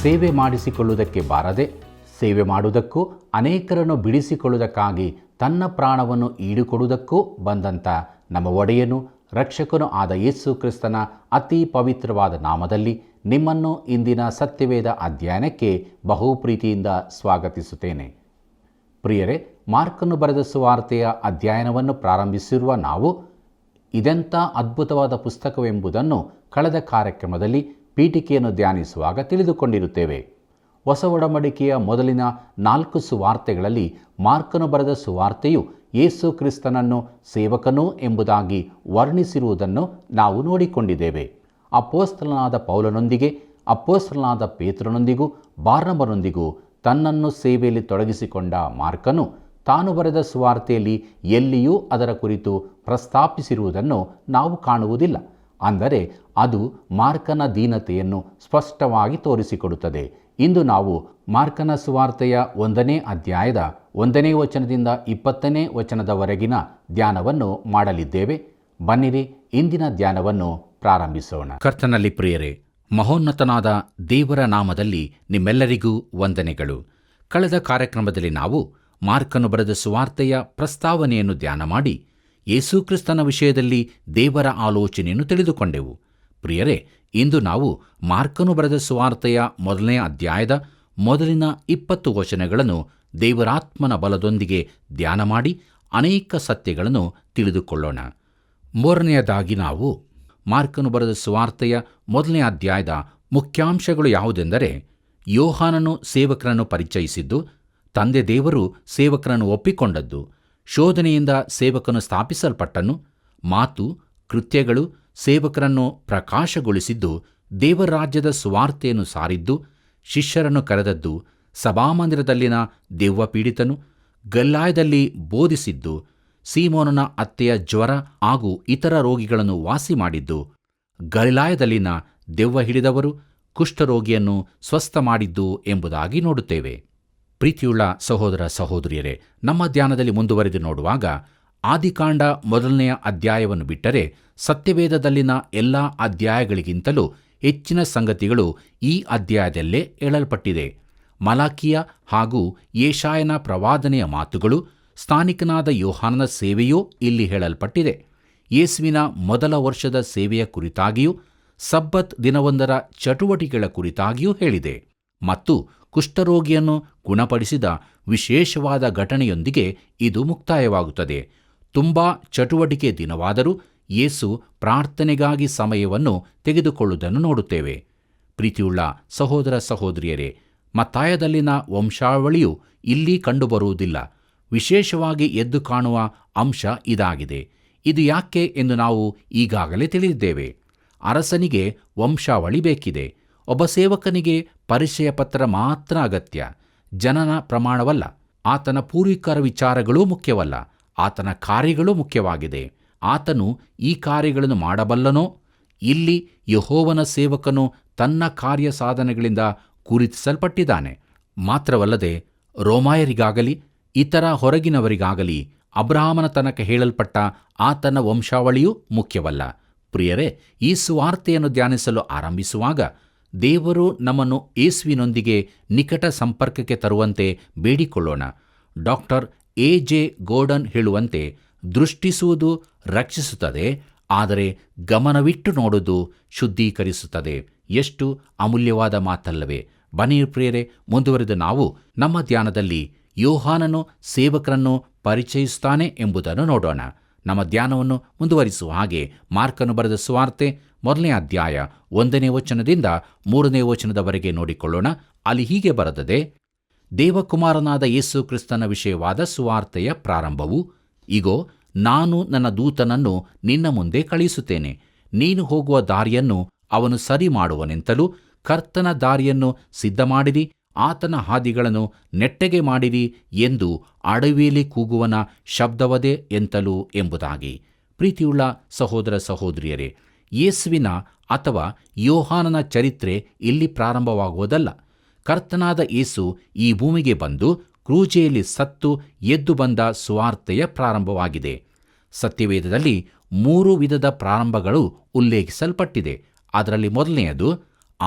ಸೇವೆ ಮಾಡಿಸಿಕೊಳ್ಳುವುದಕ್ಕೆ ಬಾರದೆ ಸೇವೆ ಮಾಡುವುದಕ್ಕೂ ಅನೇಕರನ್ನು ಬಿಡಿಸಿಕೊಳ್ಳುವುದಕ್ಕಾಗಿ ತನ್ನ ಪ್ರಾಣವನ್ನು ಈಡುಕೊಡುವುದಕ್ಕೂ ಬಂದಂಥ ನಮ್ಮ ಒಡೆಯನು ರಕ್ಷಕನೂ ಆದ ಯೇಸು ಕ್ರಿಸ್ತನ ಅತಿ ಪವಿತ್ರವಾದ ನಾಮದಲ್ಲಿ ನಿಮ್ಮನ್ನು ಇಂದಿನ ಸತ್ಯವೇದ ಅಧ್ಯಯನಕ್ಕೆ ಬಹು ಪ್ರೀತಿಯಿಂದ ಸ್ವಾಗತಿಸುತ್ತೇನೆ. ಪ್ರಿಯರೇ, ಮಾರ್ಕನು ಬರೆದ ಸುವಾರ್ತೆಯ ಅಧ್ಯಯನವನ್ನು ಪ್ರಾರಂಭಿಸಿರುವ ನಾವು ಇದೆಂಥ ಅದ್ಭುತವಾದ ಪುಸ್ತಕವೆಂಬುದನ್ನು ಕಳೆದ ಕಾರ್ಯಕ್ರಮದಲ್ಲಿ ಪೀಠಿಕೆಯನ್ನು ಧ್ಯಾನಿಸುವಾಗ ತಿಳಿದುಕೊಂಡಿರುತ್ತೇವೆ. ಹೊಸ ಒಡಂಬಡಿಕೆಯ ಮೊದಲಿನ 4 ಸುವಾರ್ತೆಗಳಲ್ಲಿ ಮಾರ್ಕನು ಬರೆದ ಸುವಾರ್ತೆಯು ಯೇಸು ಕ್ರಿಸ್ತನನ್ನು ಸೇವಕನು ಎಂಬುದಾಗಿ ವರ್ಣಿಸಿರುವುದನ್ನು ನಾವು ನೋಡಿಕೊಂಡಿದ್ದೇವೆ. ಅಪೊಸ್ತಲನಾದ ಪೌಲನೊಂದಿಗೆ ಅಪೊಸ್ತಲನಾದ ಪೇತ್ರನೊಂದಿಗೂ ಬಾರ್ನಬನೊಂದಿಗೂ ತನ್ನನ್ನು ಸೇವೆಯಲ್ಲಿ ತೊಡಗಿಸಿಕೊಂಡ ಮಾರ್ಕನು ತಾನು ಬರೆದ ಸುವಾರ್ತೆಯಲ್ಲಿ ಎಲ್ಲಿಯೂ ಅದರ ಕುರಿತು ಪ್ರಸ್ತಾಪಿಸಿರುವುದನ್ನು ನಾವು ಕಾಣುವುದಿಲ್ಲ. ಅಂದರೆ ಅದು ಮಾರ್ಕನ ದೀನತೆಯನ್ನು ಸ್ಪಷ್ಟವಾಗಿ ತೋರಿಸಿಕೊಡುತ್ತದೆ. ಇಂದು ನಾವು ಮಾರ್ಕನ ಸುವಾರ್ತೆಯ 1ನೇ ಅಧ್ಯಾಯದ 1ನೇ ವಚನದಿಂದ 20ನೇ ವಚನದವರೆಗಿನ ಧ್ಯಾನವನ್ನು ಮಾಡಲಿದ್ದೇವೆ. ಬನ್ನಿರಿ, ಇಂದಿನ ಧ್ಯಾನವನ್ನು ಪ್ರಾರಂಭಿಸೋಣ. ಕರ್ತನಲ್ಲಿ ಪ್ರಿಯರೇ, ಮಹೋನ್ನತನಾದ ದೇವರ ನಾಮದಲ್ಲಿ ನಿಮ್ಮೆಲ್ಲರಿಗೂ ವಂದನೆಗಳು. ಕಳೆದ ಕಾರ್ಯಕ್ರಮದಲ್ಲಿ ನಾವು ಮಾರ್ಕನು ಬರೆದ ಸುವಾರ್ತೆಯ ಪ್ರಸ್ತಾವನೆಯನ್ನು ಧ್ಯಾನ ಮಾಡಿ ಯೇಸು ಕ್ರಿಸ್ತನ ವಿಷಯದಲ್ಲಿ ದೇವರ ಆಲೋಚನೆಯನ್ನು ತಿಳಿದುಕೊಂಡೆವು. ಪ್ರಿಯರೇ, ಇಂದು ನಾವು ಮಾರ್ಕನು ಬರೆದ ಸುವಾರ್ತೆಯ 1ನೇ ಅಧ್ಯಾಯದ ಮೊದಲಿನ 20 ವಚನಗಳನ್ನು ದೇವರಾತ್ಮನ ಬಲದೊಂದಿಗೆ ಧ್ಯಾನ ಮಾಡಿ ಅನೇಕ ಸತ್ಯಗಳನ್ನು ತಿಳಿದುಕೊಳ್ಳೋಣ. ಮೂರನೆಯದಾಗಿ ನಾವು ಮಾರ್ಕನು ಬರೆದ ಸುವಾರ್ತೆಯ 1ನೇ ಅಧ್ಯಾಯದ ಮುಖ್ಯಾಂಶಗಳು ಯಾವುದೆಂದರೆ, ಯೋಹಾನನು ಸೇವಕರನ್ನು ಪರಿಚಯಿಸಿದ್ದು, ತಂದೆ ದೇವರು ಸೇವಕರನ್ನು ಒಪ್ಪಿಕೊಂಡದ್ದು, ಶೋಧನೆಯಿಂದ ಸೇವಕನು ಸ್ಥಾಪಿಸಲ್ಪಟ್ಟನು, ಮಾತು ಕೃತ್ಯಗಳು ಸೇವಕರನ್ನು ಪ್ರಕಾಶಗೊಳಿಸಿದ್ದು, ದೇವರ ರಾಜ್ಯದ ಸುವಾರ್ತೆಯನ್ನು ಸಾರಿದ್ದು, ಶಿಷ್ಯರನ್ನು ಕರೆದದ್ದು, ಸಭಾಮಂದಿರದಲ್ಲಿನ ದೆವ್ವಪೀಡಿತನು ಗಲ್ಲಾಯದಲ್ಲಿ ಬೋಧಿಸಿದ್ದು, ಸೀಮೋನನ ಅತ್ತೆಯ ಜ್ವರ ಹಾಗೂ ಇತರ ರೋಗಿಗಳನ್ನು ವಾಸಿ ಮಾಡಿದ್ದು, ಗಲಿಲಾಯದಲ್ಲಿನ ದೆವ್ವ ಹಿಡಿದವರು ಕುಷ್ಠರೋಗಿಯನ್ನು ಸ್ವಸ್ಥ ಮಾಡಿದ್ದು ಎಂಬುದಾಗಿ ನೋಡುತ್ತೇವೆ. ಪ್ರೀತಿಯುಳ್ಳ ಸಹೋದರ ಸಹೋದರಿಯರೇ, ನಮ್ಮ ಧ್ಯಾನದಲ್ಲಿ ಮುಂದುವರೆದು ನೋಡುವಾಗ ಆದಿಕಾಂಡ 1ನೇ ಅಧ್ಯಾಯವನ್ನು ಬಿಟ್ಟರೆ ಸತ್ಯವೇದದಲ್ಲಿನ ಎಲ್ಲ ಅಧ್ಯಾಯಗಳಿಗಿಂತಲೂ ಹೆಚ್ಚಿನ ಸಂಗತಿಗಳು ಈ ಅಧ್ಯಾಯದಲ್ಲೇ ಹೇಳಲ್ಪಟ್ಟಿದೆ. ಮಲಾಕಿಯ ಹಾಗೂ ಯೆಶಾಯನ ಪ್ರವಾದನೆಯ ಮಾತುಗಳು, ಸ್ಥಾನಿಕನಾದ ಯೋಹಾನನ ಸೇವೆಯೂ ಇಲ್ಲಿ ಹೇಳಲ್ಪಟ್ಟಿದೆ. ಯೇಸುವಿನ ಮೊದಲ ವರ್ಷದ ಸೇವೆಯ ಕುರಿತಾಗಿಯೂ ಸಬ್ಬತ್ ದಿನವೊಂದರ ಚಟುವಟಿಕೆಗಳ ಕುರಿತಾಗಿಯೂ ಹೇಳಿದೆ. ಮತ್ತು ಕುಷ್ಠರೋಗಿಯನ್ನು ಗುಣಪಡಿಸಿದ ವಿಶೇಷವಾದ ಘಟನೆಯೊಂದಿಗೆ ಇದು ಮುಕ್ತಾಯವಾಗುತ್ತದೆ. ತುಂಬಾ ಚಟುವಟಿಕೆ ದಿನವಾದರೂ ಯೇಸು ಪ್ರಾರ್ಥನೆಗಾಗಿ ಸಮಯವನ್ನು ತೆಗೆದುಕೊಳ್ಳುವುದನ್ನು ನೋಡುತ್ತೇವೆ. ಪ್ರೀತಿಯುಳ್ಳ ಸಹೋದರ ಸಹೋದರಿಯರೇ, ಮತ್ತಾಯದಲ್ಲಿನ ವಂಶಾವಳಿಯು ಇಲ್ಲಿ ಕಂಡುಬರುವುದಿಲ್ಲ. ವಿಶೇಷವಾಗಿ ಎದ್ದು ಕಾಣುವ ಅಂಶ ಇದಾಗಿದೆ. ಇದು ಯಾಕೆ ಎಂದು ನಾವು ಈಗಾಗಲೇ ತಿಳಿದಿದ್ದೇವೆ. ಅರಸನಿಗೆ ವಂಶಾವಳಿ ಬೇಕಿದೆ. ಒಬ್ಬ ಸೇವಕನಿಗೆ ಪರಿಚಯ ಪತ್ರ ಮಾತ್ರ ಅಗತ್ಯ, ಜನನ ಪ್ರಮಾಣವಲ್ಲ. ಆತನ ಪೂರ್ವಿಕರ ವಿಚಾರಗಳೂ ಮುಖ್ಯವಲ್ಲ, ಆತನ ಕಾರ್ಯಗಳೂ ಮುಖ್ಯವಾಗಿದೆ. ಆತನು ಈ ಕಾರ್ಯಗಳನ್ನು ಮಾಡಬಲ್ಲನೋ? ಇಲ್ಲಿ ಯೆಹೋವನ ಸೇವಕನು ತನ್ನ ಕಾರ್ಯ ಸಾಧನೆಗಳಿಂದ ಗುರುತಿಸಲ್ಪಟ್ಟಿದ್ದಾನೆ. ಮಾತ್ರವಲ್ಲದೆ ರೋಮಾಯರಿಗಾಗಲಿ ಇತರ ಹೊರಗಿನವರಿಗಾಗಲಿ ಅಬ್ರಹಾಮನ ತನಕ ಹೇಳಲ್ಪಟ್ಟ ಆತನ ವಂಶಾವಳಿಯೂ ಮುಖ್ಯವಲ್ಲ. ಪ್ರಿಯರೇ, ಈ ಸುವಾರ್ತೆಯನ್ನು ಧ್ಯಾನಿಸಲು ಆರಂಭಿಸುವಾಗ ದೇವರು ನಮ್ಮನ್ನು ಯೇಸುವಿನೊಂದಿಗೆ ನಿಕಟ ಸಂಪರ್ಕಕ್ಕೆ ತರುವಂತೆ ಬೇಡಿಕೊಳ್ಳೋಣ. Doctor A.J. ಗೋರ್ಡನ್ ಹೇಳುವಂತೆ, ದೃಷ್ಟಿಸುವುದು ರಕ್ಷಿಸುತ್ತದೆ, ಆದರೆ ಗಮನವಿಟ್ಟು ನೋಡುವುದು ಶುದ್ಧೀಕರಿಸುತ್ತದೆ. ಎಷ್ಟು ಅಮೂಲ್ಯವಾದ ಮಾತಲ್ಲವೇ? ಬನ್ನಿ ಪ್ರಿಯರೇ, ಮುಂದುವರೆದು ನಾವು ನಮ್ಮ ಧ್ಯಾನದಲ್ಲಿ ಯೋಹಾನನು ಸೇವಕರನ್ನು ಪರಿಚಯಿಸುತ್ತಾನೆ ಎಂಬುದನ್ನು ನೋಡೋಣ. ನಮ್ಮ ಧ್ಯಾನವನ್ನು ಮುಂದುವರಿಸುವ ಹಾಗೆ ಮಾರ್ಕನು ಬರೆದ ಸುವಾರ್ತೆ 1ನೇ ಅಧ್ಯಾಯ 1ನೇ ವಚನದಿಂದ 3ನೇ ವಚನದವರೆಗೆ ನೋಡಿಕೊಳ್ಳೋಣ. ಅಲ್ಲಿ ಹೀಗೆ ಬರೆದದೆ: ದೇವಕುಮಾರನಾದ ಯೇಸು ಕ್ರಿಸ್ತನ ವಿಷಯವಾದ ಸುವಾರ್ತೆಯ ಪ್ರಾರಂಭವು. ಇಗೋ, ನಾನು ನನ್ನ ದೂತನನ್ನು ನಿನ್ನ ಮುಂದೆ ಕಳುಹಿಸುತ್ತೇನೆ. ನೀನು ಹೋಗುವ ದಾರಿಯನ್ನು ಅವನು ಸರಿ ಮಾಡುವನೆಂತಲೂ, ಕರ್ತನ ದಾರಿಯನ್ನು ಸಿದ್ಧಮಾಡಿರಿ, ಆತನ ಹಾದಿಗಳನ್ನು ನೆಟ್ಟಗೆ ಮಾಡಿರಿ ಎಂದು ಅಡವಿಯಲ್ಲಿ ಕೂಗುವನ ಶಬ್ದವದೇ ಎಂತಲೂ ಎಂಬುದಾಗಿ. ಪ್ರೀತಿಯುಳ್ಳ ಸಹೋದರ ಸಹೋದರಿಯರೇ, ಯೇಸುವಿನ ಅಥವಾ ಯೋಹಾನನ ಚರಿತ್ರೆ ಇಲ್ಲಿ ಪ್ರಾರಂಭವಾಗುವುದಲ್ಲ. ಕರ್ತನಾದ ಯೇಸು ಈ ಭೂಮಿಗೆ ಬಂದು ಕ್ರೂಜೆಯಲ್ಲಿ ಸತ್ತು ಎದ್ದು ಬಂದ ಸುವಾರ್ತೆಯ ಪ್ರಾರಂಭವಾಗಿದೆ. ಸತ್ಯವೇದದಲ್ಲಿ 3 ವಿಧದ ಪ್ರಾರಂಭಗಳು ಉಲ್ಲೇಖಿಸಲ್ಪಟ್ಟಿದೆ. ಅದರಲ್ಲಿ ಮೊದಲನೆಯದು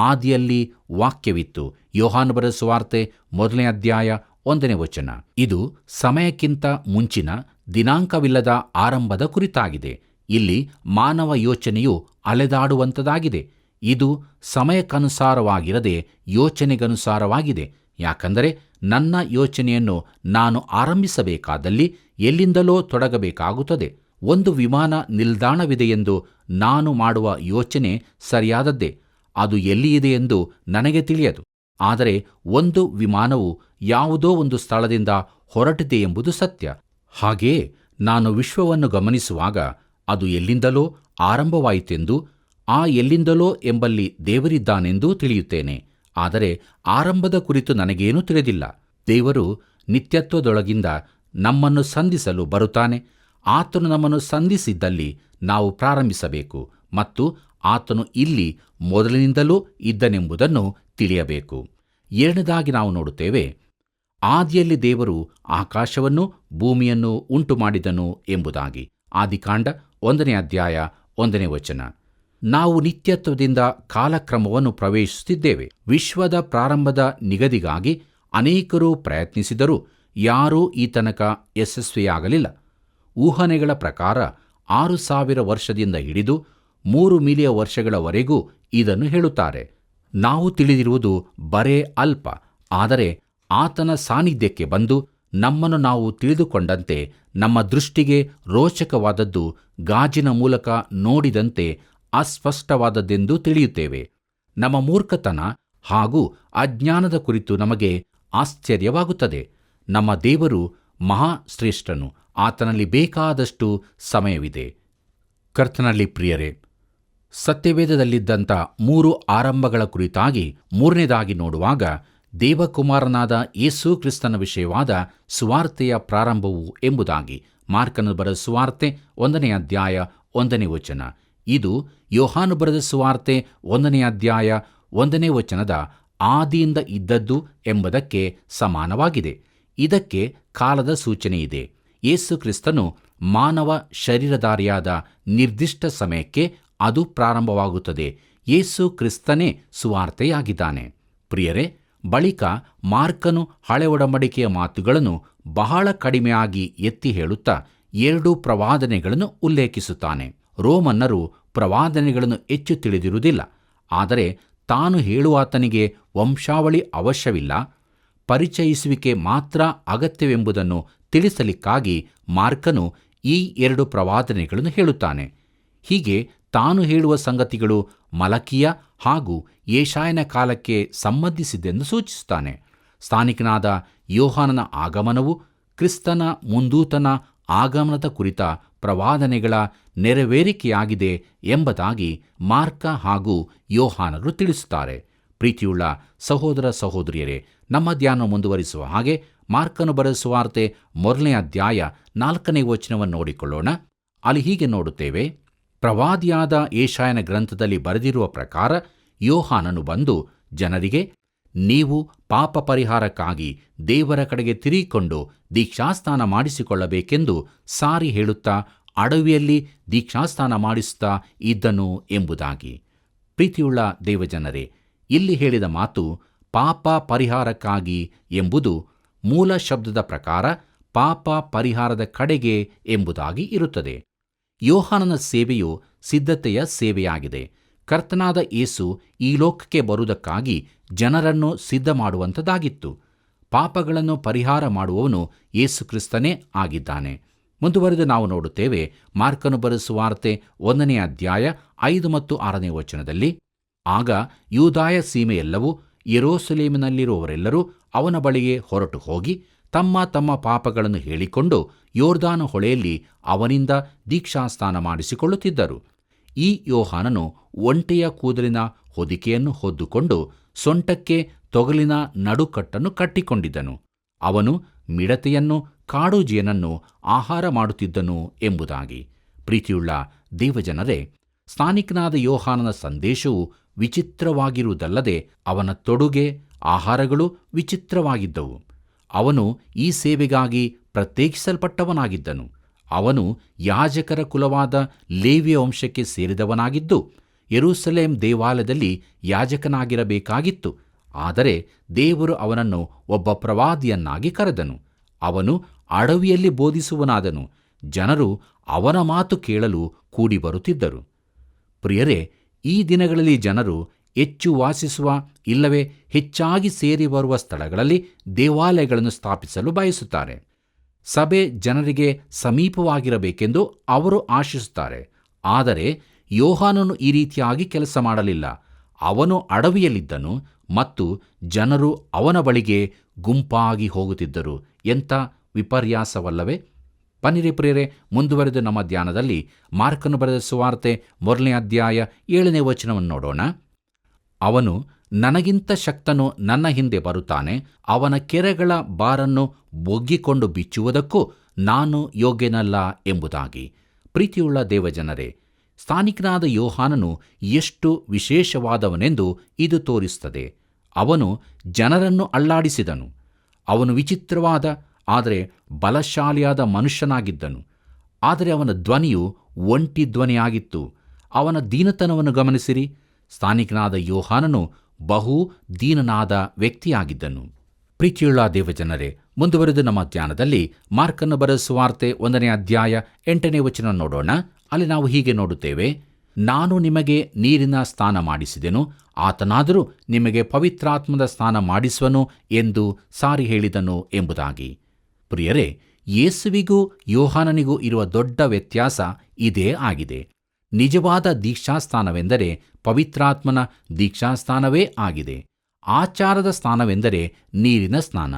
ಆದಿಯಲ್ಲಿ ವಾಕ್ಯವಿತ್ತು. ಯೋಹಾನ ಬರೆದ ಸುವಾರ್ತೆ 1ನೇ ಅಧ್ಯಾಯ 1ನೇ ವಚನ. ಇದು ಸಮಯಕ್ಕಿಂತ ಮುಂಚಿನ ದಿನಾಂಕವಿಲ್ಲದ ಆರಂಭದ ಕುರಿತಾಗಿದೆ. ಇಲ್ಲಿ ಮಾನವ ಯೋಚನೆಯು ಅಲೆದಾಡುವಂಥದ್ದಾಗಿದೆ. ಇದು ಸಮಯಕ್ಕನುಸಾರವಾಗಿರದೆ ಯೋಚನೆಗನುಸಾರವಾಗಿದೆ. ಯಾಕಂದರೆ ನನ್ನ ಯೋಚನೆಯನ್ನು ನಾನು ಆರಂಭಿಸಬೇಕಾದಲ್ಲಿ ಎಲ್ಲಿಂದಲೋ ತೊಡಗಬೇಕಾಗುತ್ತದೆ. ಒಂದು ವಿಮಾನ ನಿಲ್ದಾಣವಿದೆಯೆಂದು ನಾನು ಮಾಡುವ ಯೋಚನೆ ಸರಿಯಾದದ್ದೇ. ಅದು ಎಲ್ಲಿಯಿದೆ ಎಂದು ನನಗೆ ತಿಳಿಯದು. ಆದರೆ ಒಂದು ವಿಮಾನವು ಯಾವುದೋ ಒಂದು ಸ್ಥಳದಿಂದ ಹೊರಟಿದೆ ಎಂಬುದು ಸತ್ಯ. ಹಾಗೆಯೇ ನಾನು ವಿಶ್ವವನ್ನು ಗಮನಿಸುವಾಗ ಅದು ಎಲ್ಲಿಂದಲೋ ಆರಂಭವಾಯಿತೆಂದು, ಆ ಎಲ್ಲಿಂದಲೋ ಎಂಬಲ್ಲಿ ದೇವರಿದ್ದಾನೆಂದೂ ತಿಳಿಯುತ್ತೇನೆ. ಆದರೆ ಆರಂಭದ ಕುರಿತು ನನಗೇನೂ ತಿಳಿದಿಲ್ಲ. ದೇವರು ನಿತ್ಯತ್ವದೊಳಗಿಂದ ನಮ್ಮನ್ನು ಸಂಧಿಸಲು ಬರುತ್ತಾನೆ. ಆತನು ನಮ್ಮನ್ನು ಸಂಧಿಸಿದ್ದಲ್ಲಿ ನಾವು ಪ್ರಾರಂಭಿಸಬೇಕು ಮತ್ತು ಆತನು ಇಲ್ಲಿ ಮೊದಲಿನಿಂದಲೂ ಇದ್ದನೆಂಬುದನ್ನು ತಿಳಿಯಬೇಕು. ಎರಡನೇದಾಗಿ ನಾವು ನೋಡುತ್ತೇವೆ, ಆದಿಯಲ್ಲಿ ದೇವರು ಆಕಾಶವನ್ನು ಭೂಮಿಯನ್ನು ಉಂಟು ಮಾಡಿದನು ಎಂಬುದಾಗಿ. ಆದಿಕಾಂಡ 1ನೇ ಅಧ್ಯಾಯ 1ನೇ ವಚನ. ನಾವು ನಿತ್ಯತ್ವದಿಂದ ಕಾಲಕ್ರಮವನ್ನು ಪ್ರವೇಶಿಸುತ್ತಿದ್ದೇವೆ. ವಿಶ್ವದ ಪ್ರಾರಂಭದ ನಿಗದಿಗಾಗಿ ಅನೇಕರು ಪ್ರಯತ್ನಿಸಿದರೂ ಯಾರೂ ಈ ತನಕ ಯಶಸ್ವಿಯಾಗಲಿಲ್ಲ. ಊಹನೆಗಳ ಪ್ರಕಾರ 6,000 ವರ್ಷದಿಂದ ಹಿಡಿದು 3 ಮಿಲಿಯನ್ ವರ್ಷಗಳವರೆಗೂ ಇದನ್ನು ಹೇಳುತ್ತಾರೆ. ನಾವು ತಿಳಿದಿರುವುದು ಬರೇ ಅಲ್ಪ. ಆದರೆ ಆತನ ಸಾನ್ನಿಧ್ಯಕ್ಕೆ ಬಂದು ನಮ್ಮನ್ನು ನಾವು ತಿಳಿದುಕೊಂಡಂತೆ ನಮ್ಮ ದೃಷ್ಟಿಗೆ ರೋಚಕವಾದದ್ದು ಗಾಜಿನ ಮೂಲಕ ನೋಡಿದಂತೆ ಅಸ್ಪಷ್ಟವಾದದ್ದೆಂದು ತಿಳಿಯುತ್ತೇವೆ. ನಮ್ಮ ಮೂರ್ಖತನ ಹಾಗೂ ಅಜ್ಞಾನದ ಕುರಿತು ನಮಗೆ ಆಶ್ಚರ್ಯವಾಗುತ್ತದೆ. ನಮ್ಮ ದೇವರು ಮಹಾಶ್ರೇಷ್ಠನು. ಆತನಲ್ಲಿ ಬೇಕಾದಷ್ಟು ಸಮಯವಿದೆ. ಕರ್ತನಲ್ಲಿ ಪ್ರಿಯರೇ, ಸತ್ಯವೇದದಲ್ಲಿದ್ದಂಥ 3 ಆರಂಭಗಳ ಕುರಿತಾಗಿ ಮೂರನೇದಾಗಿ ನೋಡುವಾಗ ದೇವಕುಮಾರನಾದ ಯೇಸು ಕ್ರಿಸ್ತನ ವಿಷಯವಾದ ಸುವಾರ್ತೆಯ ಪ್ರಾರಂಭವು ಎಂಬುದಾಗಿ. ಮಾರ್ಕನು ಬರೆದ ಸುವಾರ್ತೆ 1ನೇ ಅಧ್ಯಾಯ 1ನೇ ವಚನ. ಇದು ಯೋಹಾನು ಬರೆದ ಸುವಾರ್ತೆ 1ನೇ ಅಧ್ಯಾಯ 1ನೇ ವಚನದ ಆದಿಯಿಂದ ಇದ್ದದ್ದು ಎಂಬುದಕ್ಕೆ ಸಮಾನವಾಗಿದೆ. ಇದಕ್ಕೆ ಕಾಲದ ಸೂಚನೆಯಿದೆ. ಯೇಸು ಕ್ರಿಸ್ತನು ಮಾನವ ಶರೀರಧಾರಿಯಾದ ನಿರ್ದಿಷ್ಟ ಸಮಯಕ್ಕೆ ಅದು ಪ್ರಾರಂಭವಾಗುತ್ತದೆ. ಯೇಸು ಕ್ರಿಸ್ತನೇ ಸುವಾರ್ತೆಯಾಗಿದ್ದಾನೆ. ಪ್ರಿಯರೇ, ಬಳಿಕ ಮಾರ್ಕನು ಹಳೆ ಒಡಂಬಡಿಕೆಯ ಮಾತುಗಳನ್ನು ಬಹಳ ಕಡಿಮೆಯಾಗಿ ಎತ್ತಿ ಹೇಳುತ್ತಾ 2 ಪ್ರವಾದನೆಗಳನ್ನು ಉಲ್ಲೇಖಿಸುತ್ತಾನೆ. ರೋಮನ್ನರು ಪ್ರವಾದನೆಗಳನ್ನು ಹೆಚ್ಚು ತಿಳಿದಿರುವುದಿಲ್ಲ. ಆದರೆ ತಾನು ಹೇಳುವಾತನಿಗೆ ವಂಶಾವಳಿ ಅವಶ್ಯವಿಲ್ಲ, ಪರಿಚಯಿಸುವಿಕೆ ಮಾತ್ರ ಅಗತ್ಯವೆಂಬುದನ್ನು ತಿಳಿಸಲಿಕ್ಕಾಗಿ ಮಾರ್ಕನು ಈ 2 ಪ್ರವಾದನೆಗಳನ್ನು ಹೇಳುತ್ತಾನೆ. ಹೀಗೆ ತಾನು ಹೇಳುವ ಸಂಗತಿಗಳು ಮಲಕಿಯ ಹಾಗೂ ಯೆಶಾಯನ ಕಾಲಕ್ಕೆ ಸಂಬಂಧಿಸಿದ್ದೆಂದು ಸೂಚಿಸುತ್ತಾನೆ. ಸ್ಥಾನಿಕನಾದ ಯೋಹಾನನ ಆಗಮನವು ಕ್ರಿಸ್ತನ ಮುಂದೂತನ ಆಗಮನದ ಕುರಿತ ಪ್ರವಾದನೆಗಳ ನೆರವೇರಿಕೆಯಾಗಿದೆ ಎಂಬುದಾಗಿ ಮಾರ್ಕ ಹಾಗೂ ಯೋಹಾನರು ತಿಳಿಸುತ್ತಾರೆ. ಪ್ರೀತಿಯುಳ್ಳ ಸಹೋದರ ಸಹೋದರಿಯರೇ, ನಮ್ಮ ಧ್ಯಾನ ಮುಂದುವರಿಸುವ ಹಾಗೆ ಮಾರ್ಕನು ಬರೆದ ಸುವಾರ್ತೆ 1ನೇ ಅಧ್ಯಾಯ 4ನೇ ವಚನವನ್ನು ನೋಡಿಕೊಳ್ಳೋಣ. ಅಲ್ಲಿ ಹೀಗೆ ನೋಡುತ್ತೇವೆ, ಪ್ರವಾದಿಯಾದ ಯೆಶಾಯನ ಗ್ರಂಥದಲ್ಲಿ ಬರೆದಿರುವ ಪ್ರಕಾರ ಯೋಹಾನನು ಬಂದು ಜನರಿಗೆ, ನೀವು ಪಾಪ ಪರಿಹಾರಕ್ಕಾಗಿ ದೇವರ ಕಡೆಗೆ ತಿರುಗಿಕೊಂಡು ದೀಕ್ಷಾಸ್ನಾನ ಮಾಡಿಸಿಕೊಳ್ಳಬೇಕೆಂದು ಸಾರಿ ಹೇಳುತ್ತಾ ಅಡವಿಯಲ್ಲಿ ದೀಕ್ಷಾಸ್ನಾನ ಮಾಡಿಸುತ್ತಾ ಇದ್ದನು ಎಂಬುದಾಗಿ. ಪ್ರೀತಿಯುಳ್ಳ ದೇವಜನರೇ, ಇಲ್ಲಿ ಹೇಳಿದ ಮಾತು ಪಾಪ ಪರಿಹಾರಕ್ಕಾಗಿ ಎಂಬುದು ಮೂಲ ಶಬ್ದದ ಪ್ರಕಾರ ಪಾಪ ಪರಿಹಾರದ ಕಡೆಗೆ ಎಂಬುದಾಗಿ ಇರುತ್ತದೆ. ಯೋಹಾನನ ಸೇವೆಯು ಸಿದ್ಧತೆಯ ಸೇವೆಯಾಗಿದೆ. ಕರ್ತನಾದ ಯೇಸು ಈ ಲೋಕಕ್ಕೆ ಬರುವುದಕ್ಕಾಗಿ ಜನರನ್ನು ಸಿದ್ಧ ಮಾಡುವಂಥದ್ದಾಗಿತ್ತು. ಪಾಪಗಳನ್ನು ಪರಿಹಾರ ಮಾಡುವವನು ಯೇಸು ಕ್ರಿಸ್ತನೇ ಆಗಿದ್ದಾನೆ. ಮುಂದುವರೆದು ನಾವು ನೋಡುತ್ತೇವೆ, ಮಾರ್ಕನು ಬರೆದ ಸುವಾರ್ತೆ 1ನೇ ಅಧ್ಯಾಯ 5 ಮತ್ತು 6ನೇ ವಚನದಲ್ಲಿ, ಆಗ ಯೂದಾಯ ಸೀಮೆಯೆಲ್ಲವೂ ಯೆರೂಸಲೇಮಿನಲ್ಲಿರುವವರೆಲ್ಲರೂ ಅವನ ಬಳಿಗೆ ಹೊರಟು ಹೋಗಿ ತಮ್ಮ ತಮ್ಮ ಪಾಪಗಳನ್ನು ಹೇಳಿಕೊಂಡು ಯೋರ್ದಾನ ಹೊಳೆಯಲ್ಲಿ ಅವನಿಂದ ದೀಕ್ಷಾಸ್ನಾನ ಮಾಡಿಸಿಕೊಳ್ಳುತ್ತಿದ್ದರು. ಈ ಯೋಹಾನನು ಒಂಟೆಯ ಕೂದಲಿನ ಹೊದಿಕೆಯನ್ನು ಹೊದ್ದುಕೊಂಡು ಸೊಂಟಕ್ಕೆ ತೊಗಲಿನ ನಡುಕಟ್ಟನ್ನು ಕಟ್ಟಿಕೊಂಡಿದ್ದನು. ಅವನು ಮಿಡತೆಯನ್ನು ಕಾಡು ಜೇನನ್ನು ಆಹಾರ ಮಾಡುತ್ತಿದ್ದನು ಎಂಬುದಾಗಿ. ಪ್ರೀತಿಯುಳ್ಳ ದೇವಜನರೇ, ಸ್ಥಾನಿಕನಾದ ಯೋಹಾನನ ಸಂದೇಶವು ವಿಚಿತ್ರವಾಗಿರುವುದಲ್ಲದೆ ಅವನ ತೊಡುಗೆ ಆಹಾರಗಳು ವಿಚಿತ್ರವಾಗಿದ್ದವು. ಅವನು ಈ ಸೇವೆಗಾಗಿ ಪ್ರತ್ಯೇಕಿಸಲ್ಪಟ್ಟವನಾಗಿದ್ದನು. ಅವನು ಯಾಜಕರ ಕುಲವಾದ ಲೇವಿಯ ವಂಶಕ್ಕೆ ಸೇರಿದವನಾಗಿದ್ದು ಯೆರೂಸಲೇಮ್ ದೇವಾಲಯದಲ್ಲಿ ಯಾಜಕನಾಗಿರಬೇಕಾಗಿತ್ತು. ಆದರೆ ದೇವರು ಅವನನ್ನು ಒಬ್ಬ ಪ್ರವಾದಿಯನ್ನಾಗಿ ಕರೆದನು. ಅವನು ಅಡವಿಯಲ್ಲಿ ಬೋಧಿಸುವನಾದನು. ಜನರು ಅವನ ಮಾತು ಕೇಳಲು ಕೂಡಿ ಬರುತ್ತಿದ್ದರು. ಪ್ರಿಯರೇ, ಈ ದಿನಗಳಲ್ಲಿ ಜನರು ಹೆಚ್ಚು ವಾಸಿಸುವ ಇಲ್ಲವೇ ಹೆಚ್ಚಾಗಿ ಸೇರಿ ಬರುವ ಸ್ಥಳಗಳಲ್ಲಿ ದೇವಾಲಯಗಳನ್ನು ಸ್ಥಾಪಿಸಲು ಬಯಸುತ್ತಾರೆ. ಸಭೆ ಜನರಿಗೆ ಸಮೀಪವಾಗಿರಬೇಕೆಂದು ಅವರು ಆಶಿಸುತ್ತಾರೆ. ಆದರೆ ಯೋಹಾನನು ಈ ರೀತಿಯಾಗಿ ಕೆಲಸ ಮಾಡಲಿಲ್ಲ. ಅವನು ಅಡವಿಯಲ್ಲಿದ್ದನು ಮತ್ತು ಜನರು ಅವನ ಬಳಿಗೆ ಗುಂಪಾಗಿ ಹೋಗುತ್ತಿದ್ದರು. ಎಂಥ ವಿಪರ್ಯಾಸವಲ್ಲವೇ? ಬನ್ನಿರಿ ಪ್ರಿಯರೇ, ಮುಂದುವರೆದು ನಮ್ಮ ಧ್ಯಾನದಲ್ಲಿ ಮಾರ್ಕನು ಬರೆದ ಸುವಾರ್ತೆ 1ನೇ ಅಧ್ಯಾಯ 7ನೇ ವಚನವನ್ನು ನೋಡೋಣ. ಅವನು ನನಗಿಂತ ಶಕ್ತನು ನನ್ನ ಹಿಂದೆ ಬರುತ್ತಾನೆ, ಅವನ ಕೆರೆಗಳ ಬಾರನ್ನು ಬೊಗ್ಗಿಕೊಂಡು ಬಿಚ್ಚುವುದಕ್ಕೂ ನಾನು ಯೋಗ್ಯನಲ್ಲ ಎಂಬುದಾಗಿ. ಪ್ರೀತಿಯುಳ್ಳ ದೇವಜನರೇ, ಸ್ಥಾನಿಕನಾದ ಯೋಹಾನನು ಎಷ್ಟು ವಿಶೇಷವಾದವನೆಂದು ಇದು ತೋರಿಸುತ್ತದೆ. ಅವನು ಜನರನ್ನು ಅಲ್ಲಾಡಿಸಿದನು. ಅವನು ವಿಚಿತ್ರವಾದ ಆದರೆ ಬಲಶಾಲಿಯಾದ ಮನುಷ್ಯನಾಗಿದ್ದನು. ಆದರೆ ಅವನ ಧ್ವನಿಯು ಒಂಟಿ ಧ್ವನಿಯಾಗಿತ್ತು. ಅವನ ದೀನತನವನ್ನು ಗಮನಿಸಿರಿ. ಸ್ಥಾನಿಕನಾದ ಯೋಹಾನನು ಬಹು ದೀನನಾದ ವ್ಯಕ್ತಿಯಾಗಿದ್ದನು. ಪ್ರೀತಿಯುಳ್ಳ ದೇವಜನರೇ, ಮುಂದುವರೆದು ನಮ್ಮ ಧ್ಯಾನದಲ್ಲಿ ಮಾರ್ಕನು ಬರೆದ ಸುವಾರ್ತೆ 1ನೇ ಅಧ್ಯಾಯ 8ನೇ ವಚನ ನೋಡೋಣ. ಅಲ್ಲಿ ನಾವು ಹೀಗೆ ನೋಡುತ್ತೇವೆ: ನಾನು ನಿಮಗೆ ನೀರಿನ ಸ್ನಾನ ಮಾಡಿಸಿದೆನು, ಆತನಾದರೂ ನಿಮಗೆ ಪವಿತ್ರಾತ್ಮದ ಸ್ನಾನ ಮಾಡಿಸುವನು ಎಂದು ಸಾರಿ ಹೇಳಿದನು ಎಂಬುದಾಗಿ. ಪ್ರಿಯರೇ, ಯೇಸುವಿಗೂ ಯೋಹಾನನಿಗೂ ಇರುವ ದೊಡ್ಡ ವ್ಯತ್ಯಾಸ ಇದೇ ಆಗಿದೆ. ನಿಜವಾದ ದೀಕ್ಷಾಸ್ನಾನವೆಂದರೆ ಪವಿತ್ರಾತ್ಮನ ದೀಕ್ಷಾಸ್ನಾನವೇ ಆಗಿದೆ. ಆಚಾರದ ಸ್ನಾನವೆಂದರೆ ನೀರಿನ ಸ್ನಾನ.